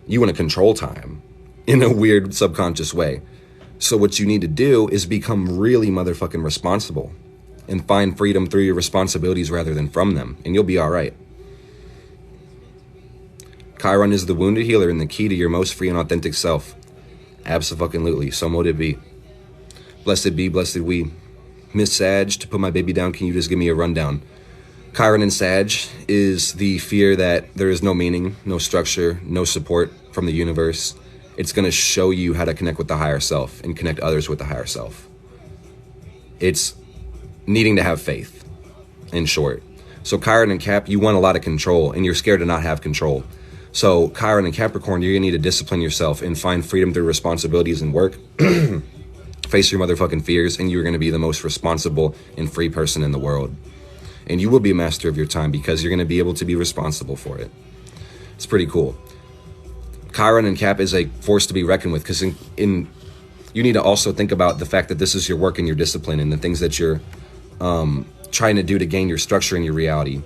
You want to control time in a weird subconscious way. So what you need to do is become really motherfucking responsible and find freedom through your responsibilities rather than from them, and you'll be all right. Chiron is the wounded healer and the key to your most free and authentic self. Abso-fucking-lutely. So mote it be. Blessed be, blessed we. Miss Sag, to put my baby down, can you just give me a rundown? Chiron and Sag is the fear that there is no meaning, no structure, no support from the universe. It's going to show you how to connect with the higher self and connect others with the higher self. It's needing to have faith, in short. So Chiron and Cap, you want a lot of control, and you're scared to not have control. So Chiron and Capricorn, you're going to need to discipline yourself and find freedom through responsibilities and work. Face your motherfucking fears, and you're going to be the most responsible and free person in the world. And you will be a master of your time because you're going to be able to be responsible for it. It's pretty cool. Chiron and Cap is a force to be reckoned with because you need to also think about the fact that this is your work and your discipline and the things that you're trying to do to gain your structure and your reality.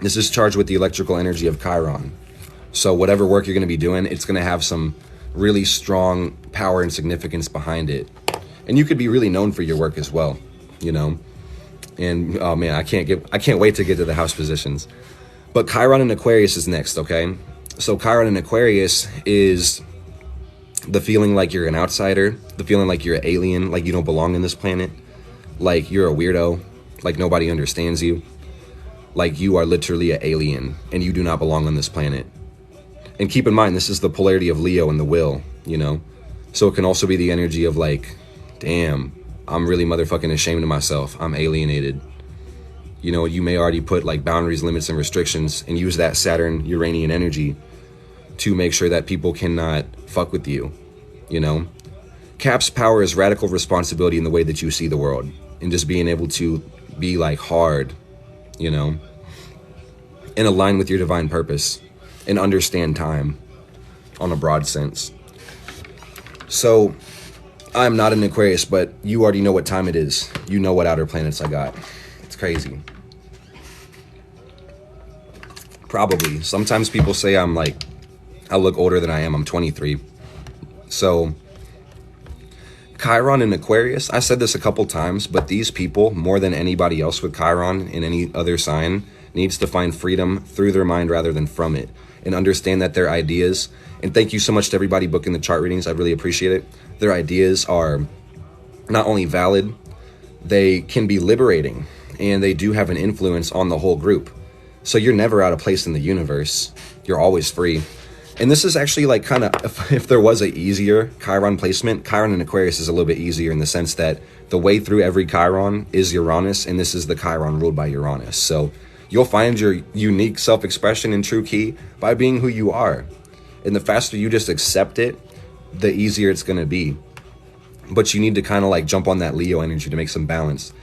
This is charged with the electrical energy of Chiron. So whatever work you're going to be doing, it's going to have some really strong power and significance behind it. And you could be really known for your work as well, you know. And oh man, I can't wait to get to the house positions. But Chiron and Aquarius is next, okay? So Chiron and Aquarius is the feeling like you're an outsider, the feeling like you're an alien, like you don't belong in this planet, like you're a weirdo, like nobody understands you, like you are literally an alien and you do not belong on this planet. And keep in mind, this is the polarity of Leo and the will, you know? So it can also be the energy of like, damn, I'm really motherfucking ashamed of myself. I'm alienated. You know, you may already put like boundaries, limits, and restrictions and use that Saturn Uranian energy to make sure that people cannot fuck with you, you know? Cap's power is radical responsibility in the way that you see the world and just being able to be like hard, you know, and align with your divine purpose and understand time on a broad sense. So I'm not an Aquarius, but you already know what time it is. You know what outer planets I got. It's crazy. Probably. Sometimes people say I'm like, I look older than I am. I'm 23. So Chiron and Aquarius, I said this a couple times, but these people, more than anybody else with Chiron in any other sign, needs to find freedom through their mind rather than from it, and understand that their ideas, and thank you so much to everybody booking the chart readings, I really appreciate it. Their ideas are not only valid, they can be liberating, and they do have an influence on the whole group. So you're never out of place in the universe. You're always free. And this is actually like kind of, if there was a easier Chiron placement, Chiron and Aquarius is a little bit easier in the sense that the way through every Chiron is Uranus, and this is the Chiron ruled by Uranus. So you'll find your unique self-expression and true key by being who you are. And the faster you just accept it, the easier it's going to be. But you need to kind of like jump on that Leo energy to make some balance.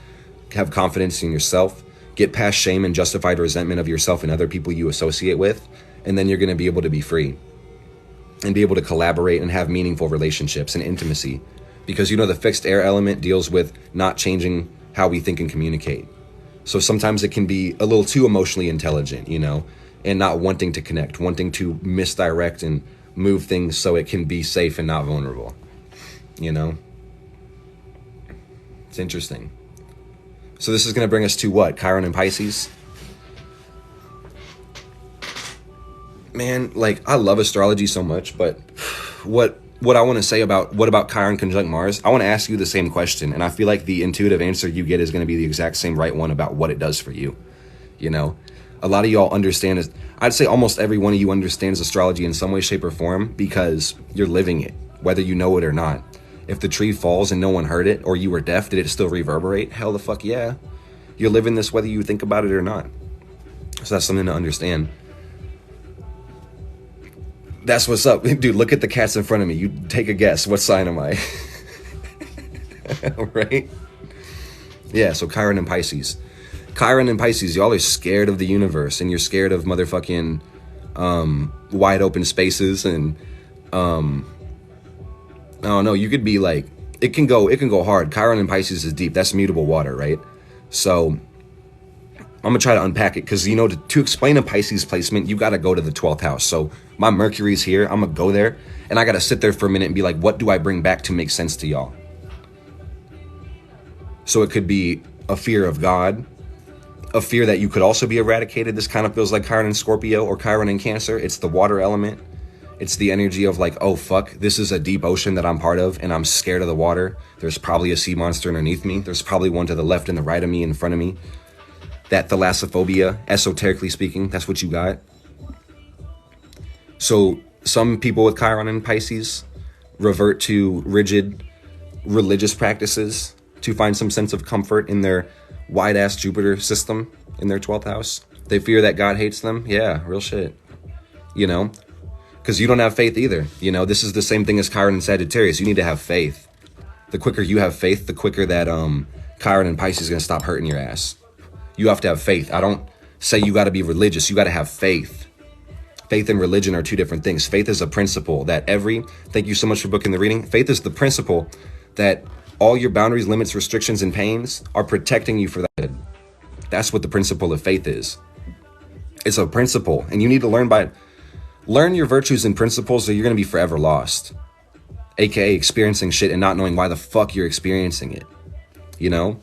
Have confidence in yourself. Get past shame and justified resentment of yourself and other people you associate with. And then you're going to be able to be free and be able to collaborate and have meaningful relationships and intimacy. Because, you know, the fixed air element deals with not changing how we think and communicate. So sometimes it can be a little too emotionally intelligent, you know, and not wanting to connect, wanting to misdirect and move things so it can be safe and not vulnerable, you know? It's interesting. So this is going to bring us to what? Chiron and Pisces? Man, like, I love astrology so much, but what I want to say about what about Chiron conjunct Mars, I want to ask you the same question, and I feel like the intuitive answer you get is going to be the exact same right one about what it does for you. You know, a lot of y'all understand, I'd say almost every one of you understands astrology in some way, shape, or form because you're living it, whether you know it or not. If the tree falls and no one heard it, or you were deaf, did it still reverberate? Hell the fuck yeah. You're living this whether you think about it or not. So that's something to understand. That's what's up. Dude, look at the cats in front of me. You take a guess. What sign am I? Right? Yeah, so Chiron and Pisces. Chiron and Pisces, y'all are scared of the universe, and you're scared of motherfucking wide open spaces, and I don't know, you could be like, it can go hard. Chiron and Pisces is deep. That's mutable water, right? So I'm gonna try to unpack it, because, you know, to explain a Pisces placement, you gotta go to the 12th house. So my Mercury's here, I'm gonna go there, and I gotta sit there for a minute and be like, what do I bring back to make sense to y'all? So it could be a fear of God, a fear that you could also be eradicated. This kind of feels like Chiron in Scorpio or Chiron in Cancer. It's the water element. It's the energy of like, oh fuck, this is a deep ocean that I'm part of, and I'm scared of the water. There's probably a sea monster underneath me. There's probably one to the left and the right of me, in front of me. That thalassophobia, esoterically speaking, that's what you got. So some people with Chiron and Pisces revert to rigid religious practices to find some sense of comfort in their wide-ass Jupiter system in their 12th house. They fear that God hates them. Yeah, real shit. You know? Because you don't have faith either. You know, this is the same thing as Chiron and Sagittarius. You need to have faith. The quicker you have faith, the quicker that Chiron and Pisces is going to stop hurting your ass. You have to have faith. I don't say you got to be religious. You got to have faith. Faith and religion are two different things. Faith is a principle that thank you so much for booking the reading. Faith is the principle that all your boundaries, limits, restrictions, and pains are protecting you for that. That's what the principle of faith is. It's a principle, and you need to learn your virtues and principles, or you're going to be forever lost. AKA experiencing shit and not knowing why the fuck you're experiencing it. You know?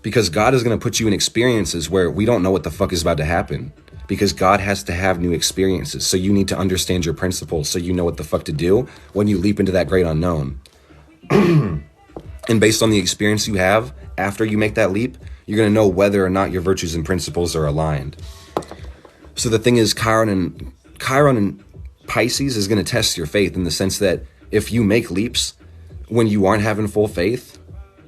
Because God is going to put you in experiences where we don't know what the fuck is about to happen. Because God has to have new experiences. So you need to understand your principles so you know what the fuck to do when you leap into that great unknown. And based on the experience you have after you make that leap, you're going to know whether or not your virtues and principles are aligned. So the thing is, Chiron and Pisces is going to test your faith in the sense that if you make leaps when you aren't having full faith,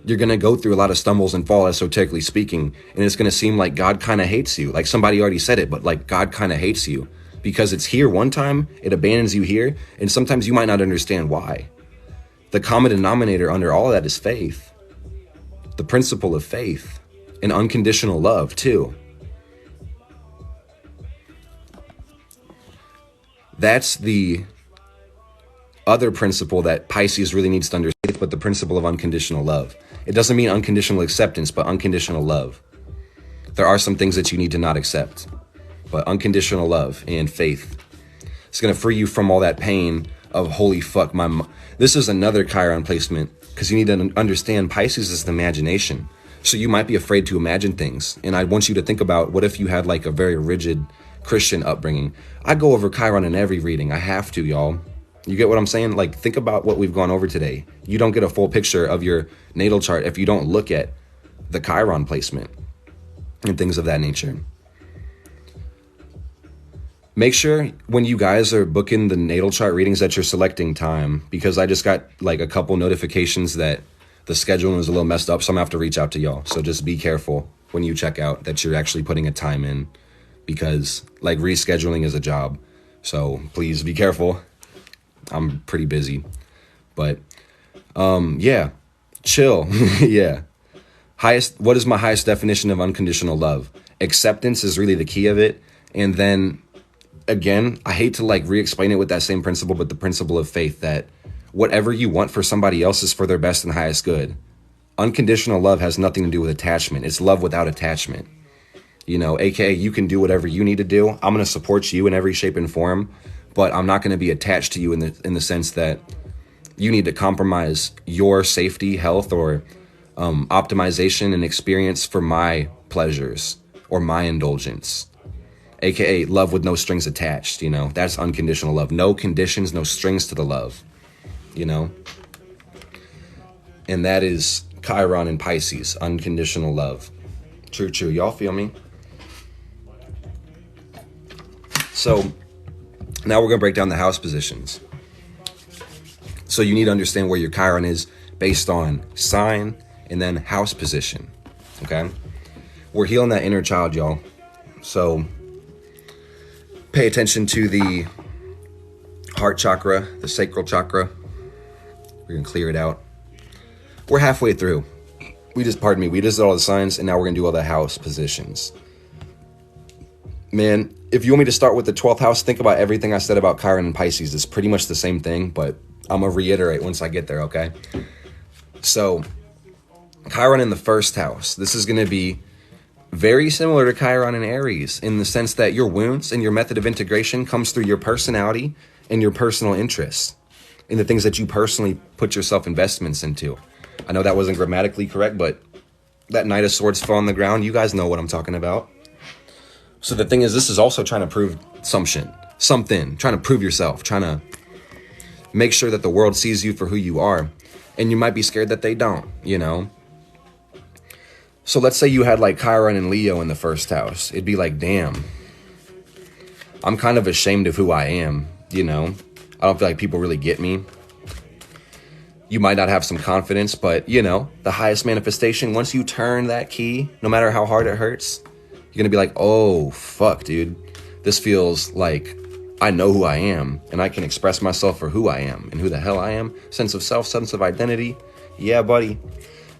you're going to go through a lot of stumbles and fall, esoterically speaking. And it's going to seem like God kind of hates you. Like somebody already said it, but like God kind of hates you because it's here one time, it abandons you here. And sometimes you might not understand why. The common denominator under all of that is faith. The principle of faith and unconditional love too. That's the other principle that Pisces really needs to understand, but the principle of unconditional love. It doesn't mean unconditional acceptance, but unconditional love. There are some things that you need to not accept, but unconditional love and faith. It's going to free you from all that pain of holy fuck, this is another Chiron placement because you need to understand Pisces is the imagination. So you might be afraid to imagine things. And I want you to think about what if you had like a very rigid Christian upbringing. I go over Chiron in every reading. I have to, y'all. You get what I'm saying? Like, think about what we've gone over today. You don't get a full picture of your natal chart if you don't look at the Chiron placement and things of that nature. Make sure when you guys are booking the natal chart readings that you're selecting time, because I just got like a couple notifications that the scheduling was a little messed up, so I'm gonna have to reach out to y'all. So just be careful when you check out that you're actually putting a time in, because like rescheduling is a job. So please be careful. I'm pretty busy, but yeah, chill. Yeah. What is my highest definition of unconditional love? Acceptance is really the key of it. And then again, I hate to like re-explain it with that same principle, but the principle of faith that whatever you want for somebody else is for their best and highest good. Unconditional love has nothing to do with attachment. It's love without attachment. You know, AKA you can do whatever you need to do. I'm going to support you in every shape and form, but I'm not going to be attached to you in the sense that you need to compromise your safety, health, or optimization and experience for my pleasures or my indulgence. AKA love with no strings attached, you know. That's unconditional love. No conditions, no strings to the love, you know. And that is Chiron and Pisces, unconditional love. True, true. Y'all feel me? So now we're going to break down the house positions. So you need to understand where your Chiron is based on sign and then house position, okay? We're healing that inner child, y'all. So pay attention to the heart chakra, the sacral chakra. We're going to clear it out. We're halfway through. We just did all the signs, and now we're going to do all the house positions. Man, if you want me to start with the 12th house, think about everything I said about Chiron and Pisces. It's pretty much the same thing, but I'm going to reiterate once I get there, okay? So, Chiron in the first house. This is going to be very similar to Chiron and Aries in the sense that your wounds and your method of integration comes through your personality and your personal interests in the things that you personally put your self-investments into. I know that wasn't grammatically correct, but that Knight of Swords fell on the ground. You guys know what I'm talking about. So the thing is, this is also trying to prove something, trying to prove yourself, trying to make sure that the world sees you for who you are. And you might be scared that they don't, you know? So let's say you had like Chiron and Leo in the first house. It'd be like, damn, I'm kind of ashamed of who I am, you know? I don't feel like people really get me. You might not have some confidence, but you know, the highest manifestation, once you turn that key, no matter how hard it hurts, you're going to be like, oh, fuck, dude. This feels like I know who I am and I can express myself for who I am and who the hell I am. Sense of self, sense of identity. Yeah, buddy.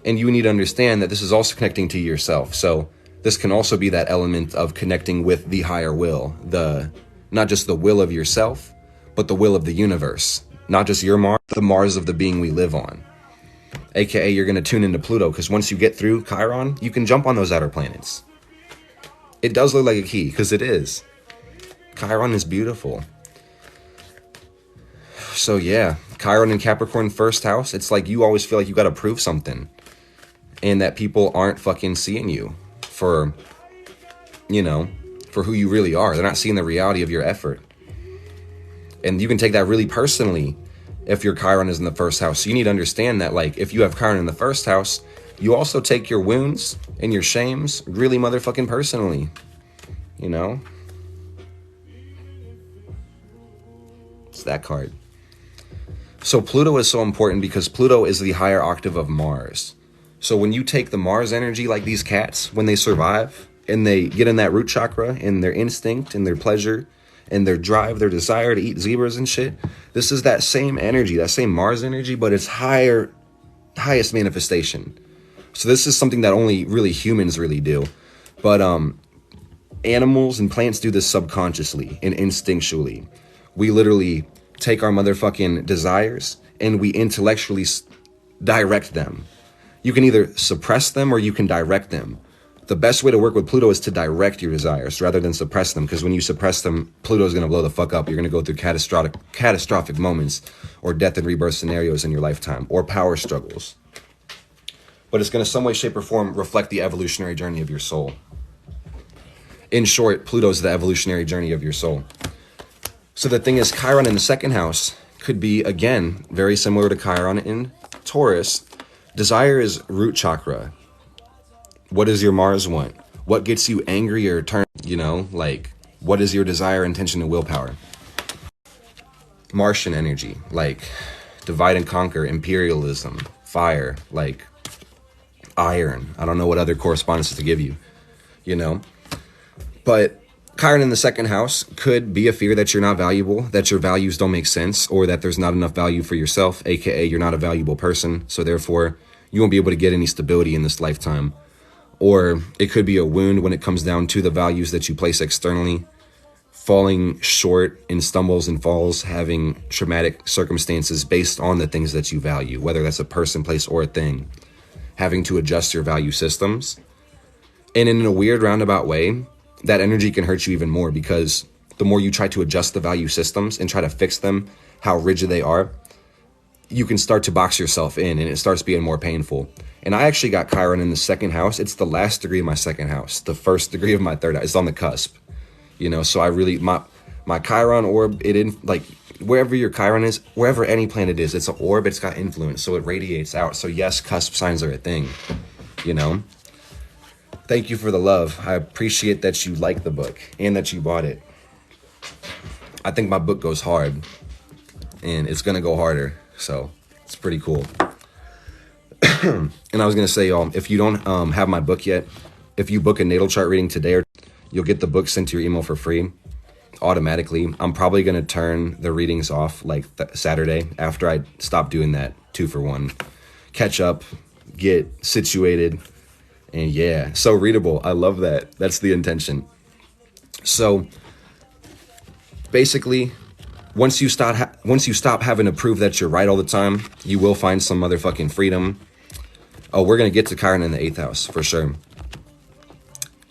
And you need to understand that this is also connecting to yourself. So this can also be that element of connecting with the higher will, not just the will of yourself, but the will of the universe. Not just your Mars, the Mars of the being we live on. AKA you're going to tune into Pluto, because once you get through Chiron, you can jump on those outer planets. It does look like a key, because it is. Chiron is beautiful. So yeah, Chiron in Capricorn first house, it's like you always feel like you got to prove something. and that people aren't fucking seeing you for, you know, for who you really are. They're not seeing the reality of your effort. And you can take that really personally if your Chiron is in the first house. So you need to understand that, like, if you have Chiron in the first house, you also take your wounds and your shames really motherfucking personally, you know? It's that card. So Pluto is so important because Pluto is the higher octave of Mars. So when you take the Mars energy, like these cats, when they survive and they get in that root chakra and their instinct and their pleasure and their drive, their desire to eat zebras and shit, this is that same energy, that same Mars energy, but it's highest manifestation. So this is something that only really humans really do. But animals and plants do this subconsciously and instinctually. We literally take our motherfucking desires and we intellectually direct them. You can either suppress them or you can direct them. The best way to work with Pluto is to direct your desires rather than suppress them, because when you suppress them, Pluto's going to blow the fuck up. You're going to go through catastrophic moments or death and rebirth scenarios in your lifetime or power struggles. But it's going to some way, shape, or form reflect the evolutionary journey of your soul. In short, Pluto's the evolutionary journey of your soul. So the thing is, Chiron in the second house could be, again, very similar to Chiron in Taurus. Desire is root chakra. What does your Mars want? What gets you angry or turn, you know, like, what is your desire, intention, and willpower? Martian energy, like divide and conquer, imperialism, fire, like iron. I don't know what other correspondences to give you, you know? But Chiron in the second house could be a fear that you're not valuable, that your values don't make sense, or that there's not enough value for yourself, aka you're not a valuable person, so therefore you won't be able to get any stability in this lifetime. Or it could be a wound when it comes down to the values that you place externally, falling short in stumbles and falls, having traumatic circumstances based on the things that you value, whether that's a person, place, or a thing, having to adjust your value systems. And in a weird roundabout way, that energy can hurt you even more, because the more you try to adjust the value systems and try to fix them, how rigid they are, you can start to box yourself in and it starts being more painful. And I actually got Chiron in the second house. It's the last degree of my second house, the first degree of my third house. It's on the cusp, you know? So I really, my Chiron orb, it in, like, wherever your Chiron is, wherever any planet is, it's an orb, it's got influence, so it radiates out. So yes, cusp signs are a thing, you know? Thank you for the love. I appreciate that you like the book and that you bought it. I think my book goes hard and it's gonna go harder. So it's pretty cool. And I was going to say, y'all, if you don't have my book yet, if you book a natal chart reading today, you'll get the book sent to your email for free automatically. I'm probably going to turn the readings off like Saturday after I stop doing that 2-for-1. Catch up, get situated, and yeah, so readable. I love that. That's the intention. So basically, once you stop having to prove that you're right all the time, you will find some motherfucking freedom. Oh, we're going to get to Chiron in the 8th house for sure.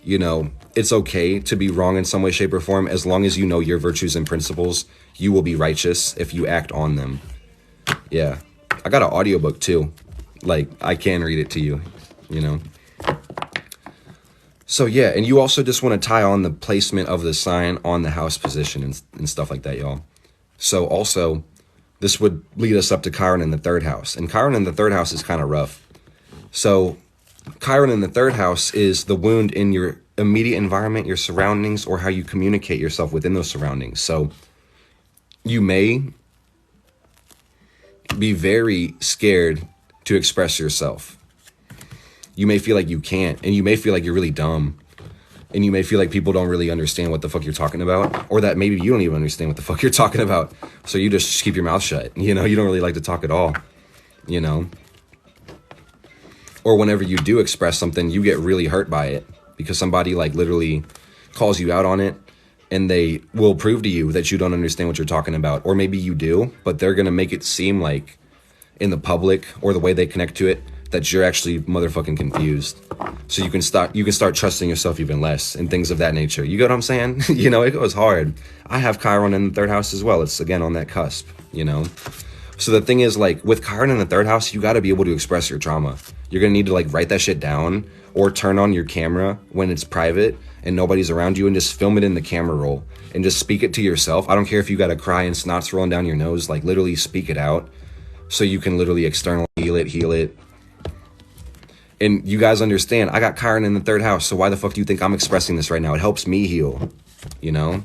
You know, it's okay to be wrong in some way, shape, or form. As long as you know your virtues and principles, you will be righteous if you act on them. Yeah. I got an audiobook too. Like, I can read it to you, you know. So yeah, and you also just want to tie on the placement of the sign on the house position and stuff like that, y'all. So also, this would lead us up to Chiron in the 3rd house. And Chiron in the 3rd house is kind of rough. So Chiron in the 3rd house is the wound in your immediate environment, your surroundings, or how you communicate yourself within those surroundings. So you may be very scared to express yourself. You may feel like you can't, and you may feel like you're really dumb. And you may feel like people don't really understand what the fuck you're talking about, or that maybe you don't even understand what the fuck you're talking about. So you just keep your mouth shut. You know, you don't really like to talk at all, you know. Or whenever you do express something, you get really hurt by it because somebody like literally calls you out on it, and they will prove to you that you don't understand what you're talking about. Or maybe you do, but they're going to make it seem like in the public or the way they connect to it that you're actually motherfucking confused. So you can start trusting yourself even less and things of that nature. You get what I'm saying? You know, it goes hard. I have Chiron in the 3rd house as well. It's again on that cusp, you know. So the thing is, like, with Chiron in the 3rd house, you got to be able to express your trauma. You're going to need to, like, write that shit down or turn on your camera when it's private and nobody's around you and just film it in the camera roll and just speak it to yourself. I don't care if you got to cry and snot's rolling down your nose. Like, literally speak it out so you can literally externally heal it. And you guys understand, I got Chiron in the 3rd house, so why the fuck do you think I'm expressing this right now? It helps me heal, you know?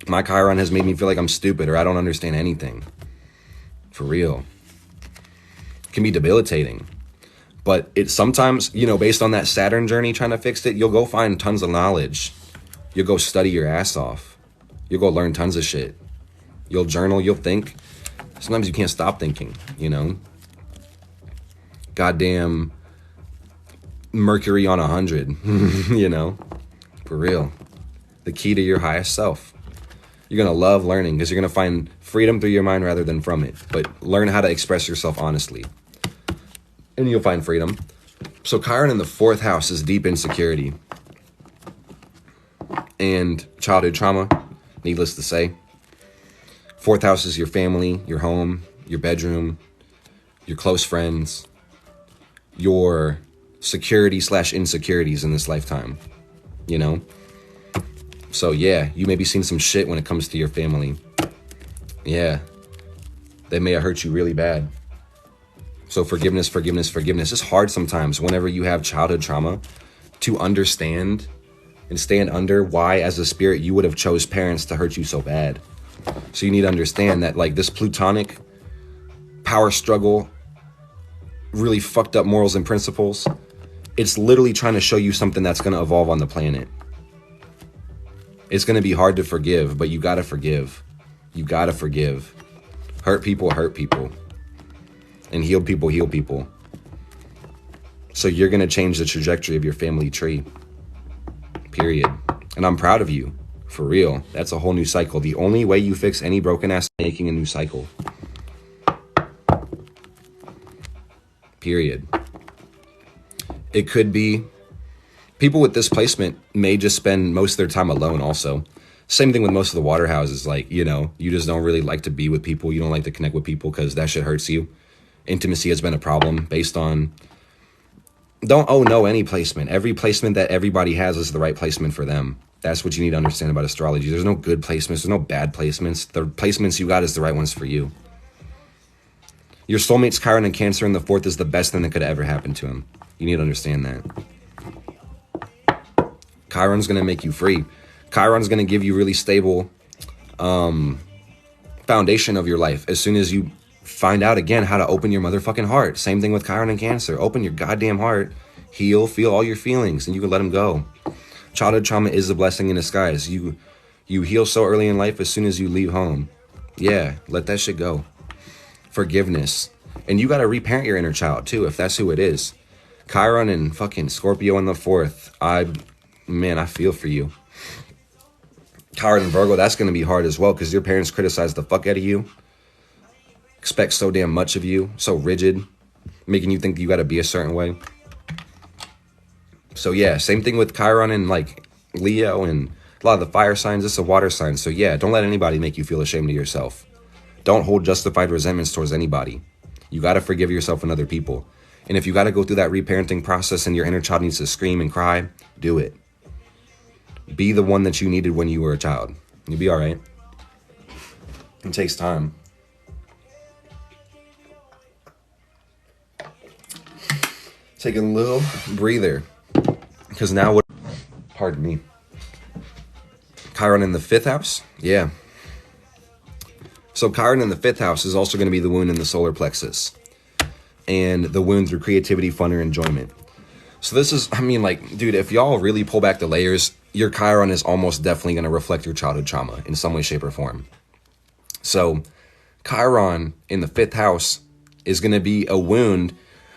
My Chiron has made me feel like I'm stupid or I don't understand anything. For real. It can be debilitating. But it sometimes, you know, based on that Saturn journey trying to fix it, you'll go find tons of knowledge. You'll go study your ass off. You'll go learn tons of shit. You'll journal, you'll think. Sometimes you can't stop thinking, you know? Goddamn Mercury on 100, you know? For real. The key to your highest self. You're going to love learning because you're going to find freedom through your mind rather than from it. But learn how to express yourself honestly. And you'll find freedom. So Chiron in the 4th house is deep insecurity. And childhood trauma, needless to say. 4th house is your family, your home, your bedroom, your close friends, your security/insecurities in this lifetime, you know? So yeah, you may be seeing some shit when it comes to your family. Yeah, they may have hurt you really bad. So forgiveness. It's hard sometimes whenever you have childhood trauma to understand and stand under why as a spirit you would have chose parents to hurt you so bad. So you need to understand that, like, this plutonic power struggle, really fucked up morals and principles, it's literally trying to show you something that's going to evolve on the planet. It's going to be hard to forgive, but you got to forgive. You got to forgive. Hurt people. And heal people. So you're going to change the trajectory of your family tree. Period. And I'm proud of you. For real. That's a whole new cycle. The only way you fix any broken ass is making a new cycle. Period. It could be people with this placement may just spend most of their time alone also. Same thing with most of the water houses. Like, you know, you just don't really like to be with people. You don't like to connect with people because that shit hurts you. Intimacy has been a problem based on, don't owe no any placement. Every placement that everybody has is the right placement for them. That's what you need to understand about astrology. There's no good placements. There's no bad placements. The placements you got is the right ones for you. Your soulmate's Chiron and Cancer in the 4th is the best thing that could ever happen to him. You need to understand that. Chiron's going to make you free. Chiron's going to give you really stable foundation of your life. As soon as you find out, again, how to open your motherfucking heart. Same thing with Chiron and Cancer. Open your goddamn heart. Heal, feel all your feelings, and you can let them go. Childhood trauma is a blessing in disguise. You heal so early in life as soon as you leave home. Yeah, let that shit go. Forgiveness. And you got to reparent your inner child, too, if that's who it is. Chiron and fucking Scorpio in the 4th. I feel for you. Chiron and Virgo, that's going to be hard as well because your parents criticize the fuck out of you. Expect so damn much of you. So rigid. Making you think you got to be a certain way. So yeah, same thing with Chiron and like Leo and a lot of the fire signs. It's a water sign. So yeah, don't let anybody make you feel ashamed of yourself. Don't hold justified resentments towards anybody. You got to forgive yourself and other people. And if you got to go through that reparenting process and your inner child needs to scream and cry, do it. Be the one that you needed when you were a child. You'll be all right. It takes time. Take a little breather. Because now what? Pardon me. Chiron in the 5th house? Yeah. So Chiron in the 5th house is also going to be the wound in the solar plexus. And the wound through creativity, fun, or enjoyment. So this is, I mean, like, dude, if y'all really pull back the layers, your Chiron is almost definitely going to reflect your childhood trauma in some way, shape, or form. So Chiron in the 5th house is going to be a wound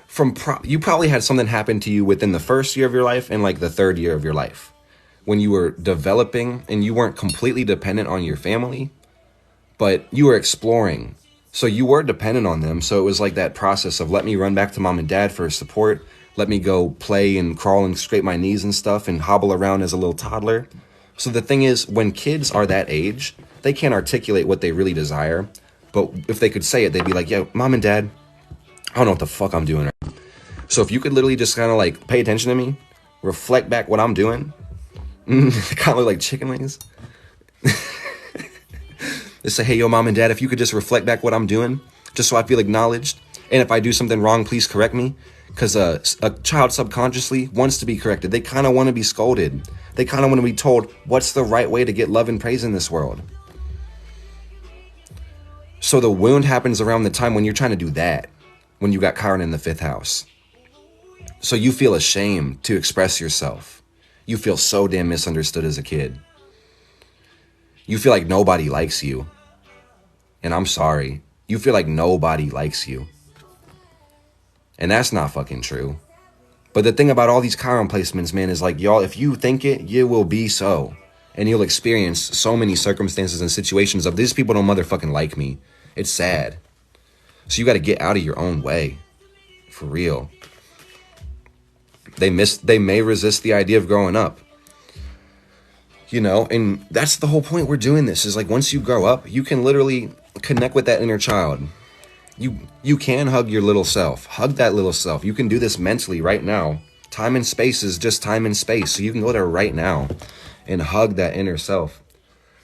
from, you probably had something happen to you within the 1st year of your life and like the 3rd year of your life. When you were developing and you weren't completely dependent on your family, but you were exploring. So you were dependent on them. So it was like that process of let me run back to mom and dad for support. Let me go play and crawl and scrape my knees and stuff and hobble around as a little toddler. So the thing is, when kids are that age, they can't articulate what they really desire. But if they could say it, they'd be like, yo, mom and dad, I don't know what the fuck I'm doing right now. So if you could literally just kind of like pay attention to me, reflect back what I'm doing, kind of look like chicken wings. They say, hey, yo, mom and dad, if you could just reflect back what I'm doing, just so I feel acknowledged. And if I do something wrong, please correct me. Because a child subconsciously wants to be corrected. They kind of want to be scolded. They kind of want to be told what's the right way to get love and praise in this world. So the wound happens around the time when you're trying to do that, when you got Chiron in the 5th house. So you feel ashamed to express yourself. You feel so damn misunderstood as a kid. You feel like nobody likes you. And I'm sorry. You feel like nobody likes you. And that's not fucking true. But the thing about all these Chiron placements, man, is like, y'all, if you think it, you will be so. And you'll experience so many circumstances and situations of these people don't motherfucking like me. It's sad. So you got to get out of your own way. For real. They may resist the idea of growing up. You know, and that's the whole point we're doing this, is like once you grow up, you can literally connect with that inner child. You can hug your little self. Hug that little self. You can do this mentally right now. Time and space is just time and space. So you can go there right now and hug that inner self.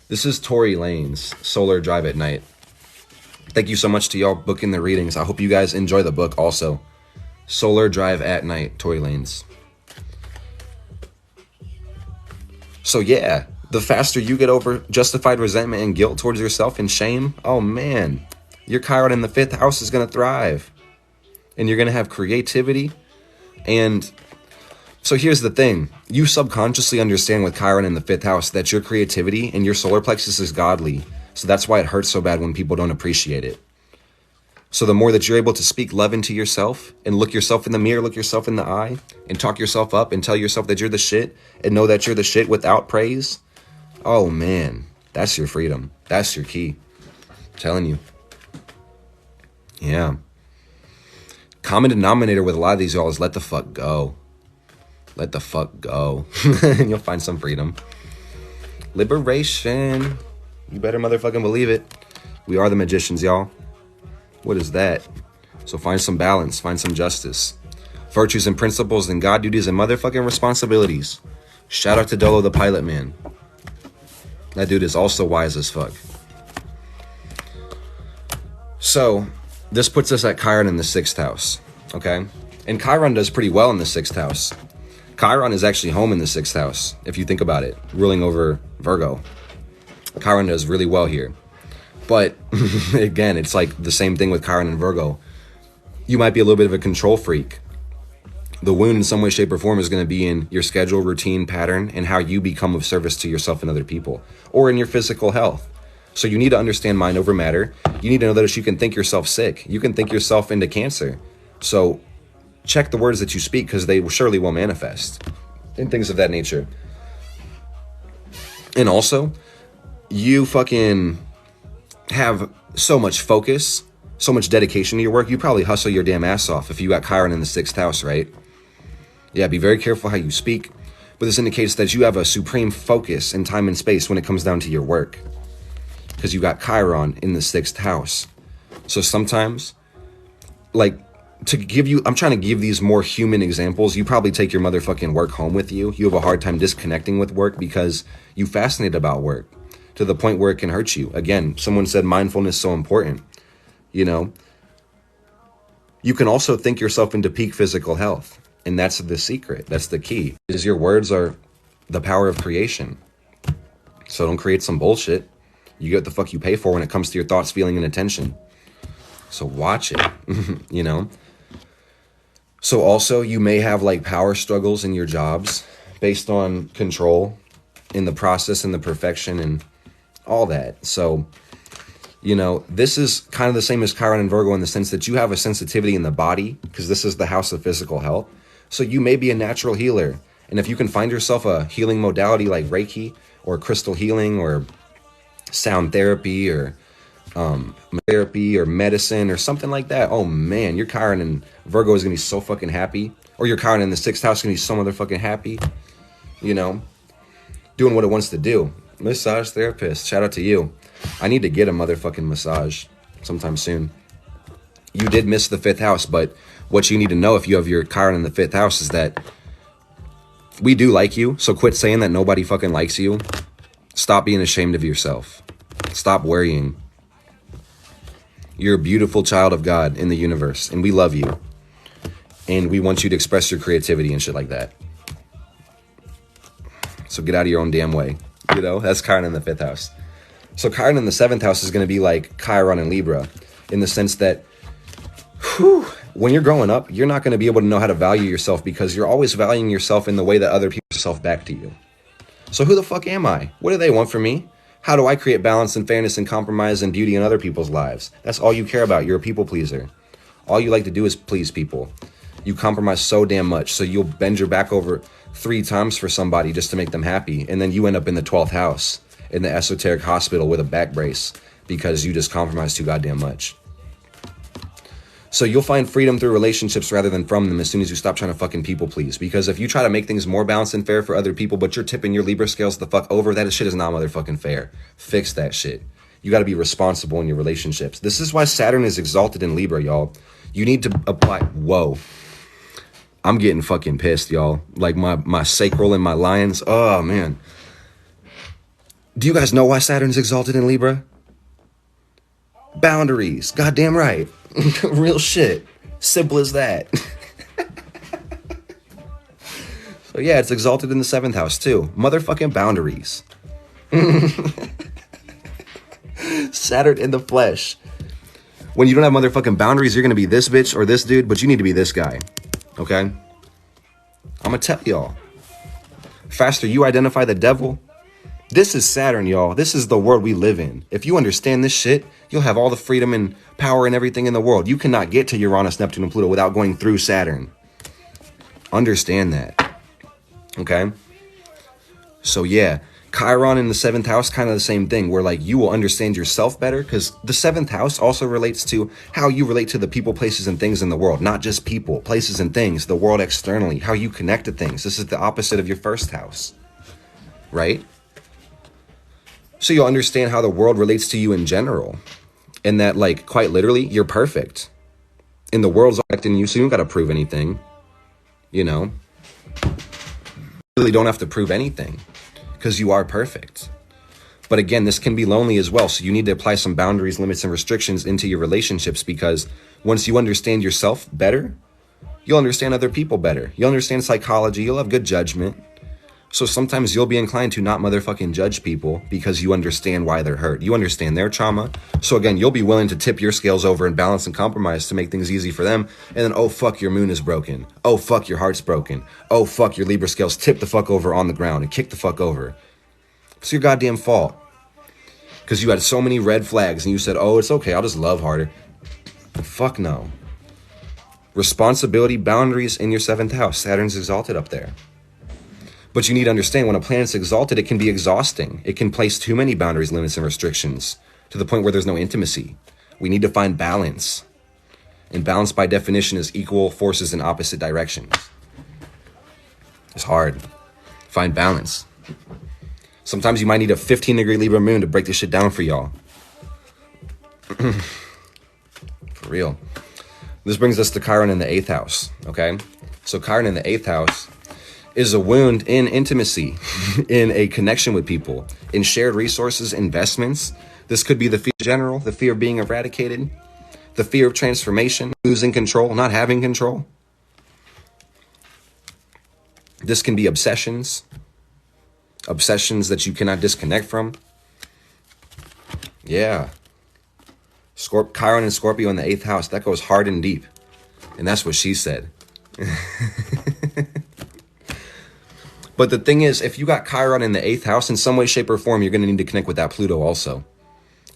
This is Tory Lanez, Solar Drive at Night. Thank you so much to y'all booking the readings. I hope you guys enjoy the book also. Solar Drive at Night, Tory Lanez. So yeah, the faster you get over justified resentment and guilt towards yourself and shame, oh man, your Chiron in the 5th house is going to thrive. And you're going to have creativity. And so here's the thing. You subconsciously understand with Chiron in the 5th house that your creativity and your solar plexus is godly. So that's why it hurts so bad when people don't appreciate it. So the more that you're able to speak love into yourself and look yourself in the mirror, look yourself in the eye and talk yourself up and tell yourself that you're the shit and know that you're the shit without praise. Oh man, that's your freedom. That's your key. I'm telling you. Yeah. Common denominator with a lot of these y'all is let the fuck go. Let the fuck go. And you'll find some freedom. Liberation. You better motherfucking believe it. We are the magicians, y'all. What is that? So find some balance. Find some justice. Virtues and principles and God duties and motherfucking responsibilities. Shout out to Dolo the Pilot Man. That dude is also wise as fuck. So this puts us at Chiron in the 6th house. Okay? And Chiron does pretty well in the 6th house. Chiron is actually home in the 6th house, if you think about it, ruling over Virgo. Chiron does really well here. But again, it's like the same thing with Chiron and Virgo. You might be a little bit of a control freak. The wound in some way, shape, or form is going to be in your schedule, routine, pattern, and how you become of service to yourself and other people, or in your physical health. So you need to understand mind over matter. You need to know that you can think yourself sick. You can think yourself into cancer. So check the words that you speak, because they surely will manifest, and things of that nature. And also, you fucking have so much focus, so much dedication to your work. You probably hustle your damn ass off if you got Chiron in the 6th house, right? Yeah, be very careful how you speak. But this indicates that you have a supreme focus in time and space when it comes down to your work, because you got Chiron in the 6th house. So sometimes, like, to give you, I'm trying to give these more human examples. You probably take your motherfucking work home with you. You have a hard time disconnecting with work because you fascinate about work to the point where it can hurt you. Again, someone said mindfulness is so important. You know, you can also think yourself into peak physical health. And that's the secret. That's the key. Is your words are the power of creation. So don't create some bullshit. You get the fuck you pay for when it comes to your thoughts, feeling, and attention. So watch it, you know. So also you may have like power struggles in your jobs based on control in the process and the perfection and all that. So, you know, this is kind of the same as Chiron and Virgo in the sense that you have a sensitivity in the body, because this is the house of physical health. So you may be a natural healer. And if you can find yourself a healing modality like Reiki or crystal healing or sound therapy or therapy or medicine or something like that, oh man, your Chiron and Virgo is going to be so fucking happy. Or your Chiron in the 6th house is going to be so motherfucking happy, you know, doing what it wants to do. Massage therapist, shout out to you. I need to get a motherfucking massage. sometime soon. You did miss the 5th house, but what you need to know if you have your Chiron in the 5th house is that we do like you. So quit saying that nobody fucking likes you. Stop being ashamed of yourself. Stop worrying. You're a beautiful child of God in the universe, and we love you. And we want you to express your creativity and shit like that. So get out of your own damn way. You know, that's Chiron in the 5th house. So Chiron in the 7th house is going to be like Chiron in Libra, in the sense that when you're growing up, you're not going to be able to know how to value yourself because you're always valuing yourself in the way that other people yourself back to you. So who the fuck am I? What do they want from me? How do I create balance and fairness and compromise and beauty in other people's lives? That's all you care about. You're a people pleaser. All you like to do is please people. You compromise so damn much, so you'll bend your back over 3 times for somebody just to make them happy, and then you end up in the 12th house in the esoteric hospital with a back brace because you just compromise too goddamn much. So you'll find freedom through relationships rather than from them as soon as you stop trying to fucking people please. Because if you try to make things more balanced and fair for other people, but you're tipping your Libra scales the fuck over, that shit is not motherfucking fair. Fix that shit. You got to be responsible in your relationships. This is why Saturn is exalted in Libra, y'all. You need to apply... Whoa. I'm getting fucking pissed, y'all. Like my sacral and my lions. Oh, man. Do you guys know why Saturn's exalted in Libra? Boundaries. Goddamn right. Real shit. Simple as that. So yeah, it's exalted in the 7th house too. Motherfucking boundaries. Saturn in the flesh. When you don't have motherfucking boundaries, you're gonna be this bitch or this dude, but you need to be this guy. Okay? I'm gonna tell y'all. Faster you identify the devil. This is Saturn, y'all. This is the world we live in. If you understand this shit, you'll have all the freedom and power and everything in the world. You cannot get to Uranus, Neptune, and Pluto without going through Saturn. Understand that. Okay? So yeah, Chiron in the 7th house, kind of the same thing, where like you will understand yourself better, because the 7th house also relates to how you relate to the people, places, and things in the world. Not just people, places, and things, the world externally, how you connect to things. This is the opposite of your 1st house. Right? So you'll understand how the world relates to you in general. And that, like, quite literally, you're perfect. And the world's acting you, so you don't got to prove anything. You know? You really don't have to prove anything. Because you are perfect. But again, this can be lonely as well. So you need to apply some boundaries, limits, and restrictions into your relationships. Because once you understand yourself better, you'll understand other people better. You'll understand psychology. You'll have good judgment. So sometimes you'll be inclined to not motherfucking judge people because you understand why they're hurt. You understand their trauma. So again, you'll be willing to tip your scales over and balance and compromise to make things easy for them. And then, oh, fuck, your moon is broken. Oh, fuck, your heart's broken. Oh, fuck, your Libra scales tip the fuck over on the ground and kick the fuck over. It's your goddamn fault. Because you had so many red flags and you said, oh, it's okay, I'll just love harder. Fuck no. Responsibility, boundaries in your 7th house. Saturn's exalted up there. But you need to understand, when a planet's exalted, it can be exhausting. It can place too many boundaries, limits, and restrictions to the point where there's no intimacy. We need to find balance. And balance, by definition, is equal forces in opposite directions. It's hard. Find balance. Sometimes you might need a 15-degree Libra moon to break this shit down for y'all. For real. This brings us to Chiron in the 8th house, okay? So Chiron in the 8th house is a wound in intimacy, in a connection with people, in shared resources, investments. This could be the fear in general, the fear of being eradicated, the fear of transformation, losing control, not having control. This can be obsessions that you cannot disconnect from. Yeah. Chiron and Scorpio in the 8th house, that goes hard and deep. And that's what she said. But the thing is, if you got Chiron in the 8th house, in some way, shape, or form, you're going to need to connect with that Pluto also.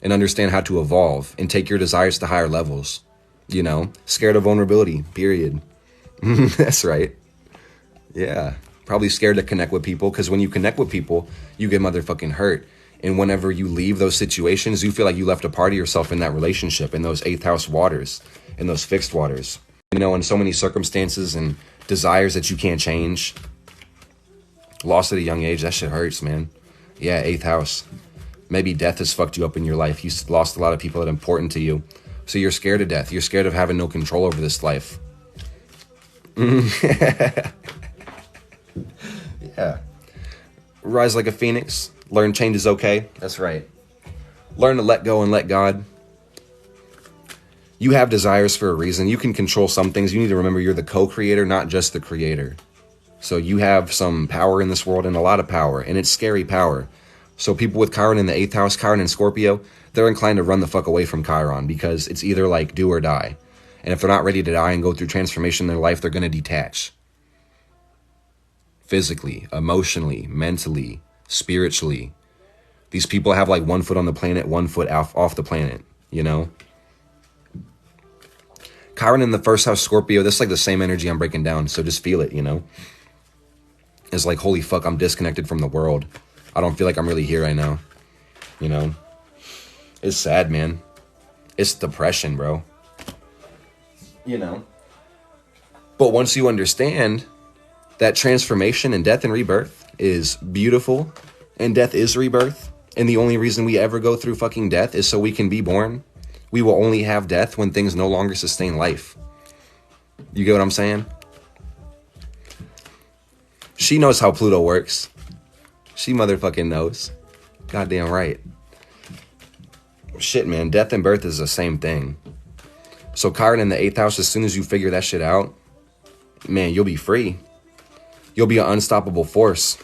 And understand how to evolve and take your desires to higher levels. You know, scared of vulnerability, period. That's right. Yeah. Probably scared to connect with people, because when you connect with people, you get motherfucking hurt. And whenever you leave those situations, you feel like you left a part of yourself in that relationship, in those 8th house waters, in those fixed waters. You know, in so many circumstances and desires that you can't change. Lost at a young age, that shit hurts, man. Yeah, 8th house. Maybe death has fucked you up in your life. You lost a lot of people that are important to you. So you're scared of death. You're scared of having no control over this life. Yeah. Rise like a phoenix. Learn change is okay. That's right. Learn to let go and let God. You have desires for a reason. You can control some things. You need to remember you're the co-creator, not just the creator. So you have some power in this world, and a lot of power, and it's scary power. So people with Chiron in the 8th house, Chiron and Scorpio, they're inclined to run the fuck away from Chiron because it's either like do or die. And if they're not ready to die and go through transformation in their life, they're going to detach. Physically, emotionally, mentally, spiritually. These people have like 1 foot on the planet, 1 foot off the planet, you know? Chiron in the 1st house, Scorpio, that's like the same energy I'm breaking down. So just feel it, you know? It's like, holy fuck, I'm disconnected from the world. I don't feel like I'm really here right now, you know? It's sad, man. It's depression, bro. You know? But once you understand that transformation and death and rebirth is beautiful, and death is rebirth, and the only reason we ever go through fucking death is so we can be born. We will only have death when things no longer sustain life. You get what I'm saying? She knows how Pluto works. She motherfucking knows. Goddamn right. Shit, man. Death and birth is the same thing. So Chiron in the 8th house, as soon as you figure that shit out, man, you'll be free. You'll be an unstoppable force.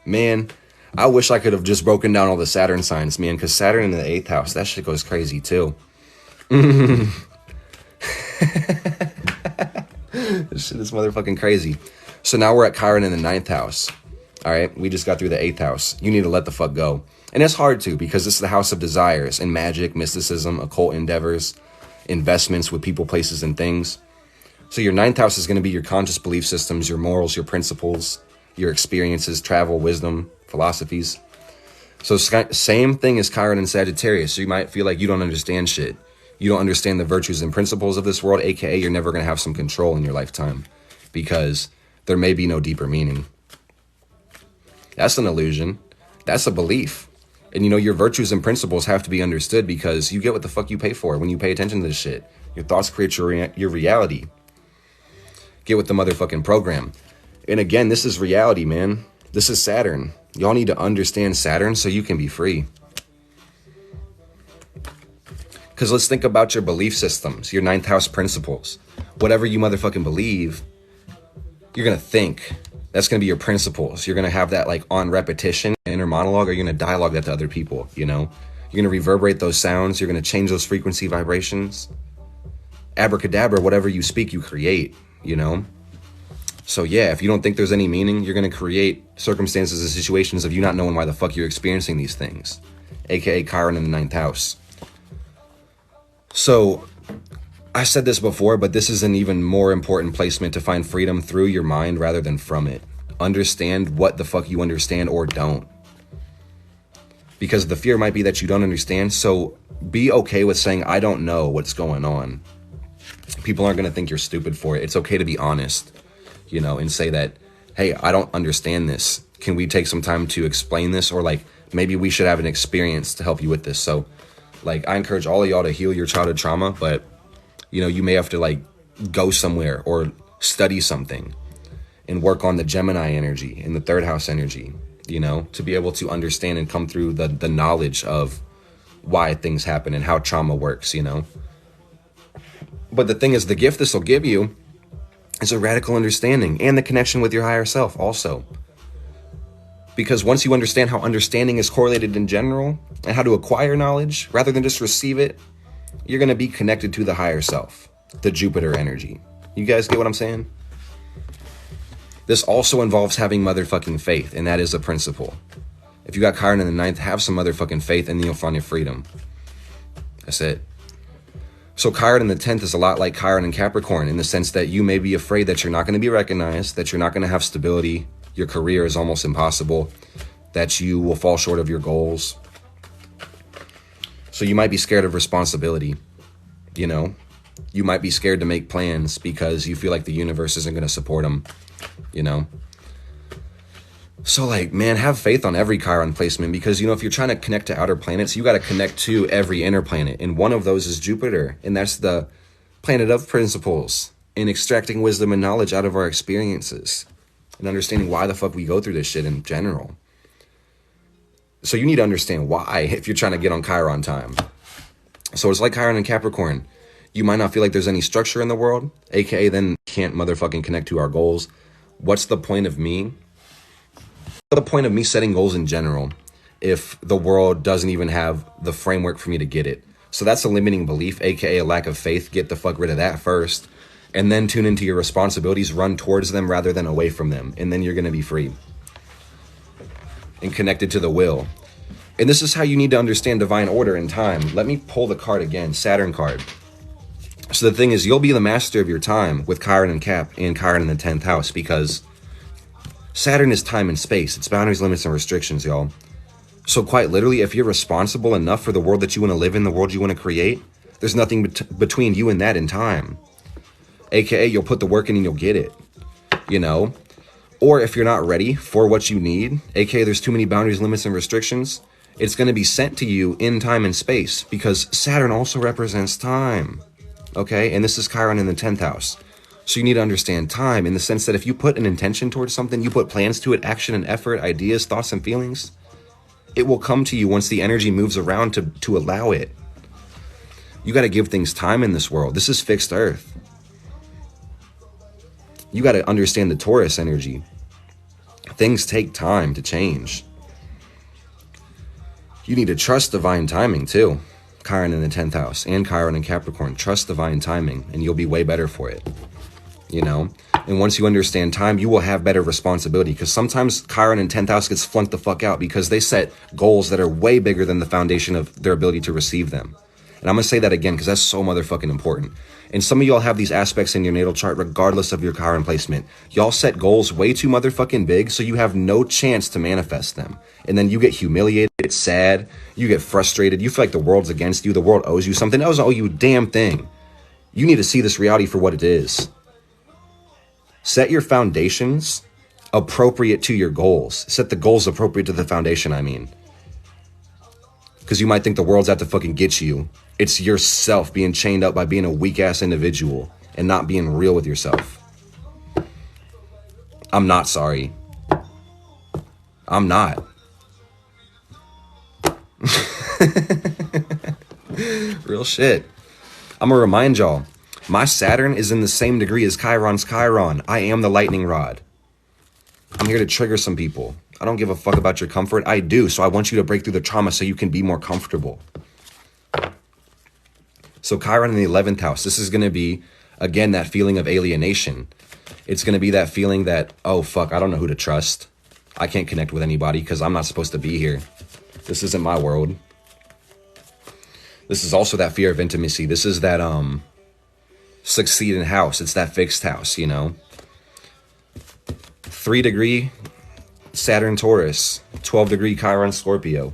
Man, I wish I could have just broken down all the Saturn signs, man, because Saturn in the 8th house, that shit goes crazy too. This shit is motherfucking crazy. So now we're at Chiron in the 9th house. All right, we just got through the 8th house. You need to let the fuck go. And it's hard to, because this is the house of desires and magic, mysticism, occult endeavors, investments with people, places, and things. So your 9th house is going to be your conscious belief systems, your morals, your principles, your experiences, travel, wisdom, philosophies. So same thing as Chiron and Sagittarius. So you might feel like you don't understand shit. You don't understand the virtues and principles of this world, aka you're never going to have some control in your lifetime because there may be no deeper meaning. That's an illusion. That's a belief. And you know, your virtues and principles have to be understood because you get what the fuck you pay for when you pay attention to this shit. Your thoughts create your reality. Get with the motherfucking program. And again, this is reality, man. This is Saturn. Y'all need to understand Saturn so you can be free. Because let's think about your belief systems, your 9th house principles. Whatever you motherfucking believe, you're going to think. That's going to be your principles. You're going to have that like on repetition, inner monologue, or you're going to dialogue that to other people, you know? You're going to reverberate those sounds. You're going to change those frequency vibrations. Abracadabra, whatever you speak, you create, you know? So yeah, if you don't think there's any meaning, you're going to create circumstances and situations of you not knowing why the fuck you're experiencing these things, aka Chiron in the 9th house. So I said this before, but this is an even more important placement to find freedom through your mind rather than from it. Understand what the fuck you understand or don't. Because the fear might be that you don't understand. So be okay with saying, I don't know what's going on. People aren't going to think you're stupid for it. It's okay to be honest, you know, and say that, hey, I don't understand this. Can we take some time to explain this? Or like, maybe we should have an experience to help you with this. So like, I encourage all of y'all to heal your childhood trauma, but you know, you may have to like go somewhere or study something and work on the Gemini energy and the 3rd house energy, you know, to be able to understand and come through the knowledge of why things happen and how trauma works, you know. But the thing is, the gift this will give you is a radical understanding and the connection with your higher self also. Because once you understand how understanding is correlated in general and how to acquire knowledge rather than just receive it, you're going to be connected to the higher self, the Jupiter energy. You guys get what I'm saying? This also involves having motherfucking faith, and that is a principle. If you got Chiron in the 9th, have some motherfucking faith and then you'll find your freedom. That's it. So Chiron in the 10th is a lot like Chiron in Capricorn in the sense that you may be afraid that you're not going to be recognized, that you're not going to have stability, your career is almost impossible, that you will fall short of your goals. So you might be scared of responsibility, you know? You might be scared to make plans because you feel like the universe isn't going to support them, you know? So like, man, have faith on every Chiron placement, because, you know, if you're trying to connect to outer planets, you got to connect to every inner planet. And one of those is Jupiter. And that's the planet of principles and extracting wisdom and knowledge out of our experiences and understanding why the fuck we go through this shit in general. So you need to understand why if you're trying to get on Chiron time. So it's like Chiron and Capricorn. You might not feel like there's any structure in the world, aka then can't motherfucking connect to our goals. What's the point of me? The point of me setting goals in general if the world doesn't even have the framework for me to get it? So that's a limiting belief, aka a lack of faith. Get the fuck rid of that first, and then tune into your responsibilities, run towards them rather than away from them, and then you're going to be free and connected to the will. And this is how you need to understand divine order and time. Let me pull the card again, Saturn card. So the thing is, you'll be the master of your time with Chiron and Cap and Chiron in the 10th house, because Saturn is time and space. It's boundaries, limits, and restrictions, y'all. So quite literally, if you're responsible enough for the world that you want to live in, the world you want to create, there's nothing between you and that in time. AKA, you'll put the work in and you'll get it, you know? Or if you're not ready for what you need, AKA there's too many boundaries, limits, and restrictions, it's going to be sent to you in time and space, because Saturn also represents time, okay? And this is Chiron in the 10th house. So you need to understand time in the sense that if you put an intention towards something, you put plans to it, action and effort, ideas, thoughts, and feelings, it will come to you once the energy moves around to allow it. You got to give things time in this world. This is fixed earth. You got to understand the Taurus energy. Things take time to change. You need to trust divine timing too. Chiron in the 10th house and Chiron in Capricorn. Trust divine timing and you'll be way better for it. You know, and once you understand time, you will have better responsibility, because sometimes Chiron in 10th house gets flunked the fuck out because they set goals that are way bigger than the foundation of their ability to receive them. And I'm going to say that again because that's so motherfucking important. And some of y'all have these aspects in your natal chart regardless of your Chiron placement. Y'all set goals way too motherfucking big, so you have no chance to manifest them. And then you get humiliated, it's sad, you get frustrated, you feel like the world's against you, the world owes you something. It doesn't owe you a damn thing. You need to see this reality for what it is. Set your foundations appropriate to your goals. Set the goals appropriate to the foundation, I mean. Because you might think the world's out to fucking get you. It's yourself being chained up by being a weak-ass individual and not being real with yourself. I'm not sorry. I'm not. Real shit. I'm gonna remind y'all, my Saturn is in the same degree as Chiron's Chiron. I am the lightning rod. I'm here to trigger some people. I don't give a fuck about your comfort. I do, so I want you to break through the trauma so you can be more comfortable. So Chiron in the 11th house, this is going to be, again, that feeling of alienation. It's going to be that feeling that, oh, fuck, I don't know who to trust. I can't connect with anybody because I'm not supposed to be here. This isn't my world. This is also that fear of intimacy. This is that succeeding house. It's that fixed house, you know. 3-degree Saturn Taurus, 12-degree Chiron Scorpio,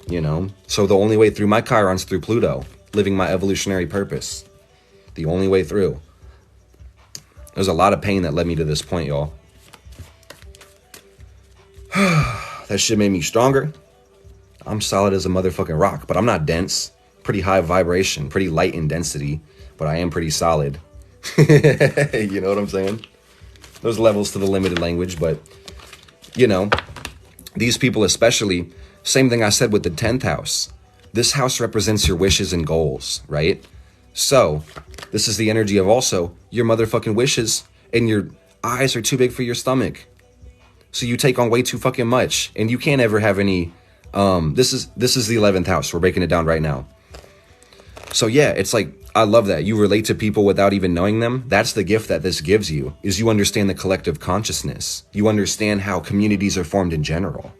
you know. So the only way through my Chiron's through Pluto, living my evolutionary purpose. The only way through. There's a lot of pain that led me to this point, y'all. That shit made me stronger. I'm solid as a motherfucking rock, but I'm not dense. Pretty high vibration, pretty light in density, but I am pretty solid. You know what I'm saying? There's levels to the limited language, but, you know, these people especially, same thing I said with the 10th house. This house represents your wishes and goals, right? So, this is the energy of also your motherfucking wishes, and your eyes are too big for your stomach. So you take on way too fucking much, and you can't ever have any, this is the 11th house. We're breaking it down right now. So yeah, it's like, I love that. You relate to people without even knowing them. That's the gift that this gives you, is you understand the collective consciousness. You understand how communities are formed in general.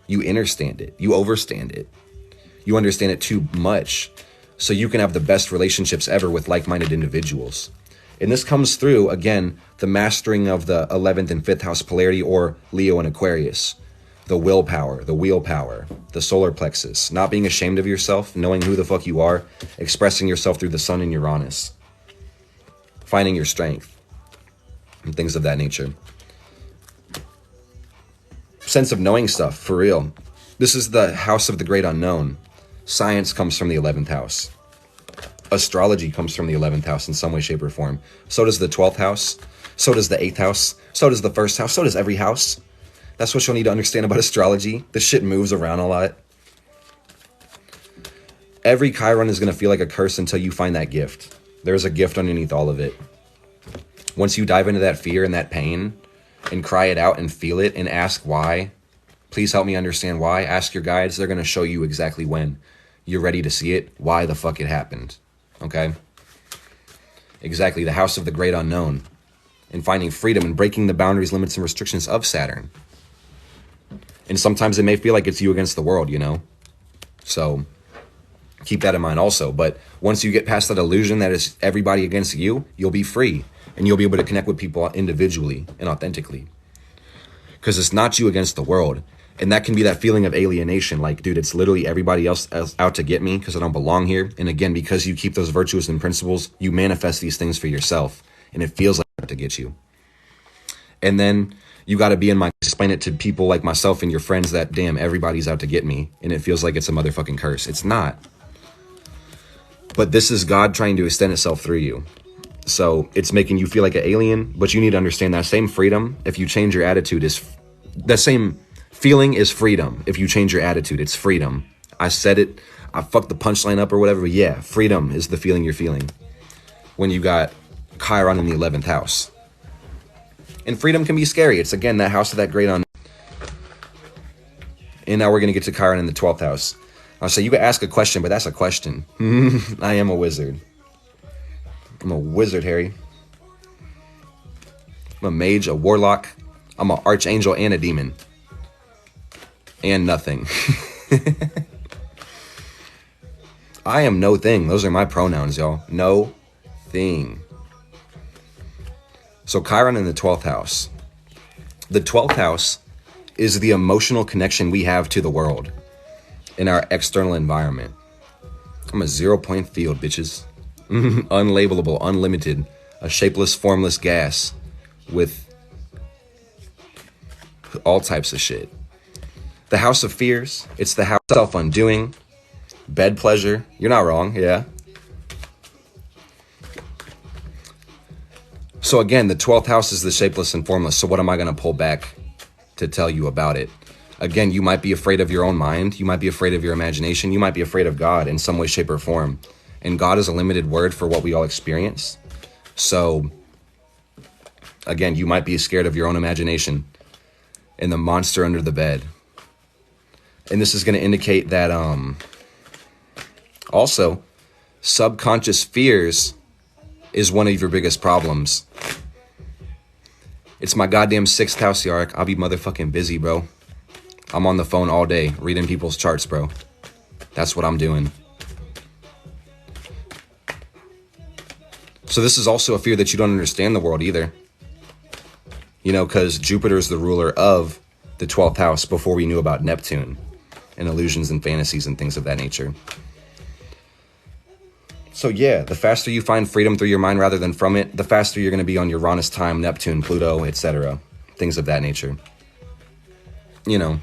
You understand it. You overstand it. You understand it too much, so you can have the best relationships ever with like-minded individuals. And this comes through, again, the mastering of the 11th and 5th house polarity, or Leo and Aquarius. The willpower, the wheel power, the solar plexus, not being ashamed of yourself, knowing who the fuck you are, expressing yourself through the sun and Uranus, finding your strength, and things of that nature. sense of knowing stuff, for real. This is the house of the great unknown. Science comes from the 11th house. Astrology comes from the 11th house in some way, shape, or form. So does the 12th house. So does the 8th house. So does the 1st house. So does every house. That's what you'll need to understand about astrology. This shit moves around a lot. Every Chiron is going to feel like a curse until you find that gift. There's a gift underneath all of it. Once you dive into that fear and that pain and cry it out and feel it and ask why, please help me understand why. Ask your guides. They're going to show you exactly when you're ready to see it, why the fuck it happened. Okay? Exactly. The house of the great unknown. And finding freedom and breaking the boundaries, limits, and restrictions of Saturn. And sometimes it may feel like it's you against the world, you know? So keep that in mind also. But once you get past that illusion that is everybody against you, you'll be free. And you'll be able to connect with people individually and authentically. Because it's not you against the world. And that can be that feeling of alienation. Like, dude, it's literally everybody else out to get me because I don't belong here. And again, because you keep those virtues and principles, you manifest these things for yourself. And it feels like to get you. And then you got to be in my, explain it to people like myself and your friends that, damn, everybody's out to get me. And it feels like it's a motherfucking curse. It's not. But this is God trying to extend itself through you. So it's making you feel like an alien, but you need to understand that same freedom, if you change your attitude, is that same feeling is freedom. If you change your attitude, it's freedom. I said it, I fucked the punchline up or whatever, but yeah, freedom is the feeling you're feeling when you got Chiron in the 11th house. And freedom can be scary. It's, again, that house of that great unknown. And now we're going to get to Chiron in the 12th house. I'll say you could ask a question, but that's a question. I am a wizard. I'm a wizard, Harry. I'm a mage, a warlock. I'm an archangel and a demon. And nothing. I am no thing. Those are my pronouns, y'all. No thing. So Chiron in the 12th house. The 12th house is the emotional connection we have to the world in our external environment. I'm a 0-point field, bitches. Unlabelable, unlimited, a shapeless, formless gas with all types of shit. The house of fears, it's the house of self-undoing, bed pleasure. You're not wrong, yeah. So again, the 12th house is the shapeless and formless. So what am I going to pull back to tell you about it? Again, you might be afraid of your own mind. You might be afraid of your imagination. You might be afraid of God in some way, shape, or form. And God is a limited word for what we all experience. So, again, you might be scared of your own imagination and the monster under the bed. And this is going to indicate that also, subconscious fears is one of your biggest problems. It's my goddamn 6th house, Yark. I'll be motherfucking busy, bro. I'm on the phone all day reading people's charts, bro. That's what I'm doing. So this is also a fear that you don't understand the world either. You know, because Jupiter is the ruler of the 12th house before we knew about Neptune and illusions and fantasies and things of that nature. So yeah, the faster you find freedom through your mind rather than from it, the faster you're going to be on Uranus time, Neptune, Pluto, etc. Things of that nature. You know.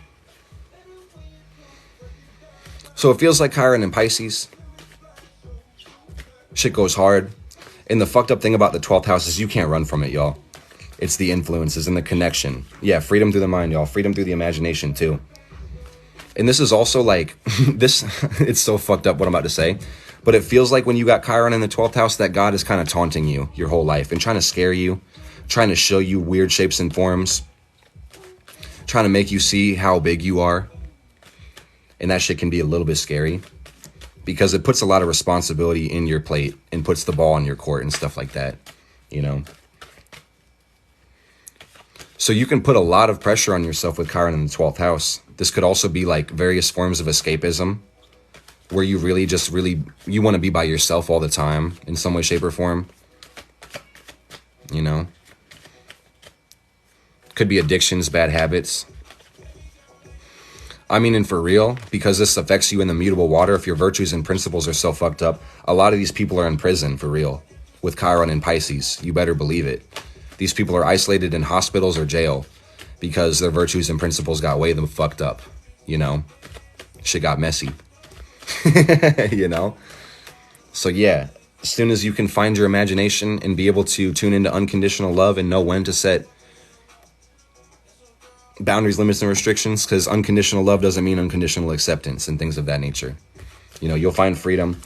So it feels like Chiron in Pisces. Shit goes hard. And the fucked up thing about the 12th house is you can't run from it, y'all. It's the influences and the connection. Yeah, freedom through the mind, y'all. Freedom through the imagination, too. And this is also like, this, it's so fucked up what I'm about to say. But it feels like when you got Chiron in the 12th house that God is kind of taunting you your whole life and trying to scare you, trying to show you weird shapes and forms, trying to make you see how big you are. And that shit can be a little bit scary. Because it puts a lot of responsibility in your plate and puts the ball in your court and stuff like that, you know. So you can put a lot of pressure on yourself with Chiron in the 12th house. This could also be like various forms of escapism where you you want to be by yourself all the time in some way, shape, or form, you know. Could be addictions, bad habits. I mean, and for real, because this affects you in the mutable water, if your virtues and principles are so fucked up, a lot of these people are in prison, for real, with Chiron and Pisces. You better believe it. These people are isolated in hospitals or jail. because their virtues and principles got way them fucked up, you know? Shit got messy, you know? So yeah, as soon as you can find your imagination and be able to tune into unconditional love and know when to set boundaries, limits, and restrictions, because unconditional love doesn't mean unconditional acceptance and things of that nature. You know, you'll find freedom.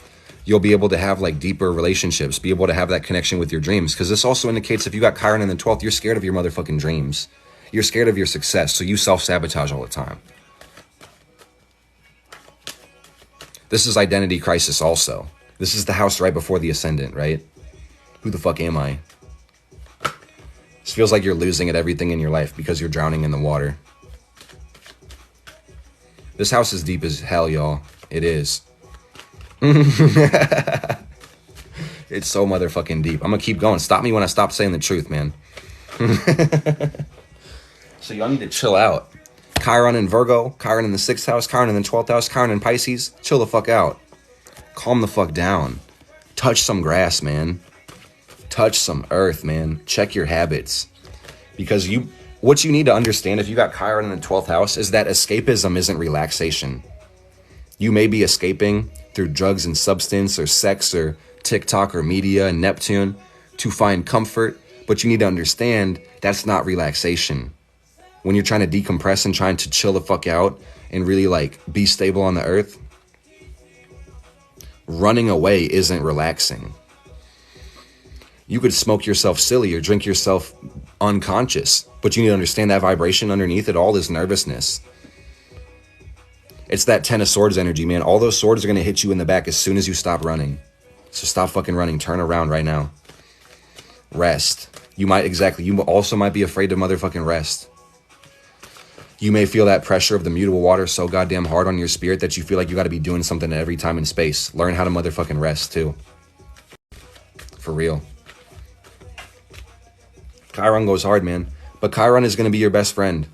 You'll be able to have like deeper relationships, be able to have that connection with your dreams. Because this also indicates if you got Chiron in the 12th, you're scared of your motherfucking dreams. You're scared of your success, so you self-sabotage all the time. This is identity crisis also. This is the house right before the ascendant, right? Who the fuck am I? This feels like you're losing at everything in your life because you're drowning in the water. This house is deep as hell, y'all. It is. It's so motherfucking deep. I'm gonna keep going. Stop me when I stop saying the truth, man. So y'all need to chill out. Chiron in Virgo, Chiron in the 6th house, Chiron in the 12th house, Chiron in Pisces. Chill the fuck out. Calm the fuck down. Touch some grass, man. Touch some earth, man. Check your habits. Because what you need to understand if you got Chiron in the 12th house is that escapism isn't relaxation. You may be escaping through drugs and substance or sex or TikTok or media and Neptune to find comfort, but you need to understand that's not relaxation. When you're trying to decompress and trying to chill the fuck out and really like be stable on the earth, running away isn't relaxing. You could smoke yourself silly or drink yourself unconscious, but you need to understand that vibration underneath it all is nervousness. It's that 10 of swords energy, man. All those swords are going to hit you in the back as soon as you stop running. So stop fucking running. Turn around right now. Rest. You also might be afraid to motherfucking rest. You may feel that pressure of the mutable water so goddamn hard on your spirit that you feel like you got to be doing something at every time and space. Learn how to motherfucking rest too. For real. Chiron goes hard, man. But Chiron is going to be your best friend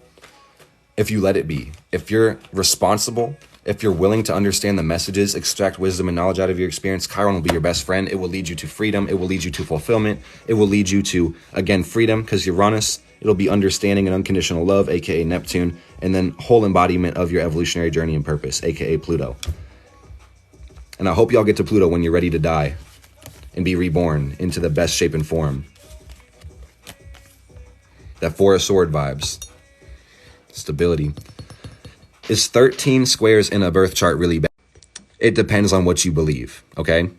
if you let it be. If you're responsible, if you're willing to understand the messages, extract wisdom and knowledge out of your experience, Chiron will be your best friend. It will lead you to freedom. It will lead you to fulfillment. It will lead you to, again, freedom, because Uranus, it'll be understanding and unconditional love, aka Neptune, and then whole embodiment of your evolutionary journey and purpose, aka Pluto. And I hope y'all get to Pluto when you're ready to die and be reborn into the best shape and form. That 4 of sword vibes. Stability. Is 13 squares in a birth chart really bad? It depends on what you believe, okay?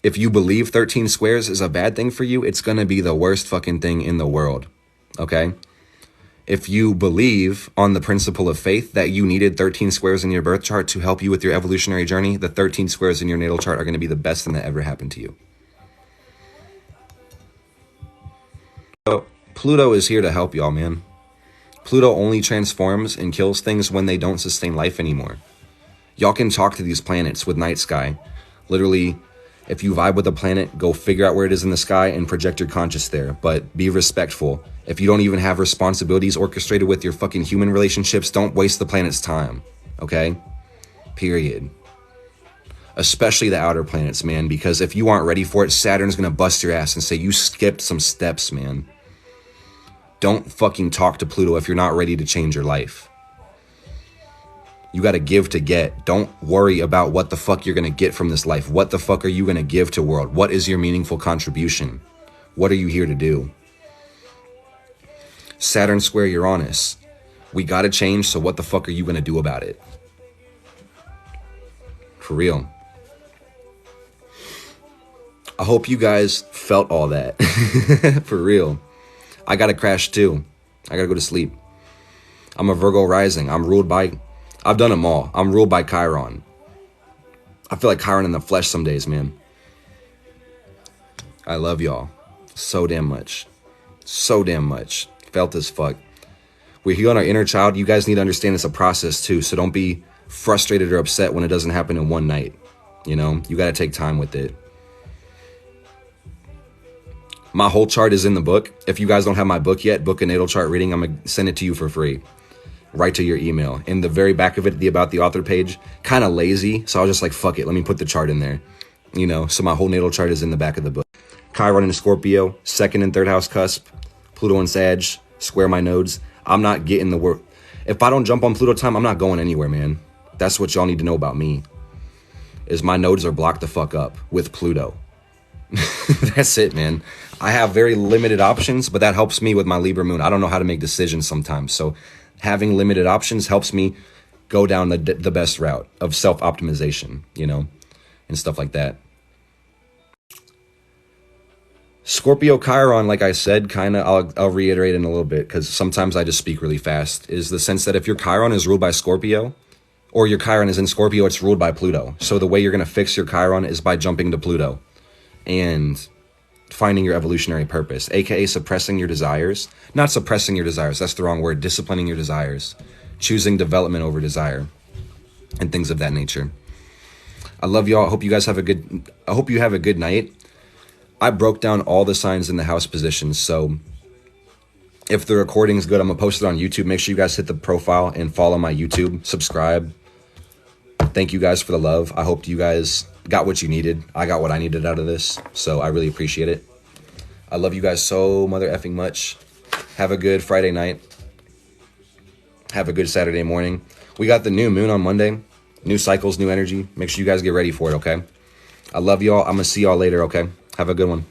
If you believe 13 squares is a bad thing for you, it's gonna be the worst fucking thing in the world, okay? If you believe on the principle of faith that you needed 13 squares in your birth chart to help you with your evolutionary journey, the 13 squares in your natal chart are gonna be the best thing that ever happened to you. So Pluto is here to help y'all, man. Pluto only transforms and kills things when they don't sustain life anymore. Y'all can talk to these planets with night sky. Literally, if you vibe with a planet, go figure out where it is in the sky and project your conscious there. But be respectful. If you don't even have responsibilities orchestrated with your fucking human relationships, don't waste the planet's time, okay? Period. Especially the outer planets, man, because if you aren't ready for it, Saturn's gonna bust your ass and say you skipped some steps, man. Don't fucking talk to Pluto if you're not ready to change your life. You got to give to get. Don't worry about what the fuck you're going to get from this life. What the fuck are you going to give to the world? What is your meaningful contribution? What are you here to do? Saturn square Uranus. We got to change, so what the fuck are you going to do about it? For real. I hope you guys felt all that. For real. I got to crash too. I got to go to sleep. I'm a Virgo rising. I've done them all. I'm ruled by Chiron. I feel like Chiron in the flesh some days, man. I love y'all so damn much. So damn much. Felt as fuck. We're healing our inner child. You guys need to understand it's a process too. So don't be frustrated or upset when it doesn't happen in one night. You know, you got to take time with it. My whole chart is in the book. If you guys don't have my book yet, book a natal chart reading. I'm going to send it to you for free. Right to your email. In the very back of it, the About the Author page, kind of lazy. So I was just like, fuck it. Let me put the chart in there. You know, so my whole natal chart is in the back of the book. Chiron in Scorpio, 2nd and 3rd house cusp, Pluto and Sag, square my nodes. I'm not getting the work. If I don't jump on Pluto time, I'm not going anywhere, man. That's what y'all need to know about me, is my nodes are blocked the fuck up with Pluto. That's it, man. I have very limited options, but that helps me with my Libra moon. I don't know how to make decisions sometimes. So having limited options helps me go down the best route of self-optimization, you know, and stuff like that. Scorpio Chiron, like I said, kind of, I'll reiterate in a little bit, because sometimes I just speak really fast, is the sense that if your Chiron is ruled by Scorpio, or your Chiron is in Scorpio, it's ruled by Pluto. So the way you're going to fix your Chiron is by jumping to Pluto and finding your evolutionary purpose, aka suppressing your desires. Not suppressing your desires, that's the wrong word. Disciplining your desires, choosing development over desire, and things of that nature. I love y'all. I hope you guys have a good night. I broke down all the signs in the house positions, so if the recording's good, I'm gonna post it on YouTube. Make sure you guys hit the profile and follow my YouTube, subscribe. Thank you guys for the love. I hope you guys got what you needed. I got what I needed out of this, so I really appreciate it. I love you guys so mother effing much. Have a good Friday night. Have a good Saturday morning. We got the new moon on Monday. New cycles, new energy. Make sure you guys get ready for it, okay? I love y'all. I'm gonna see y'all later, okay? Have a good one.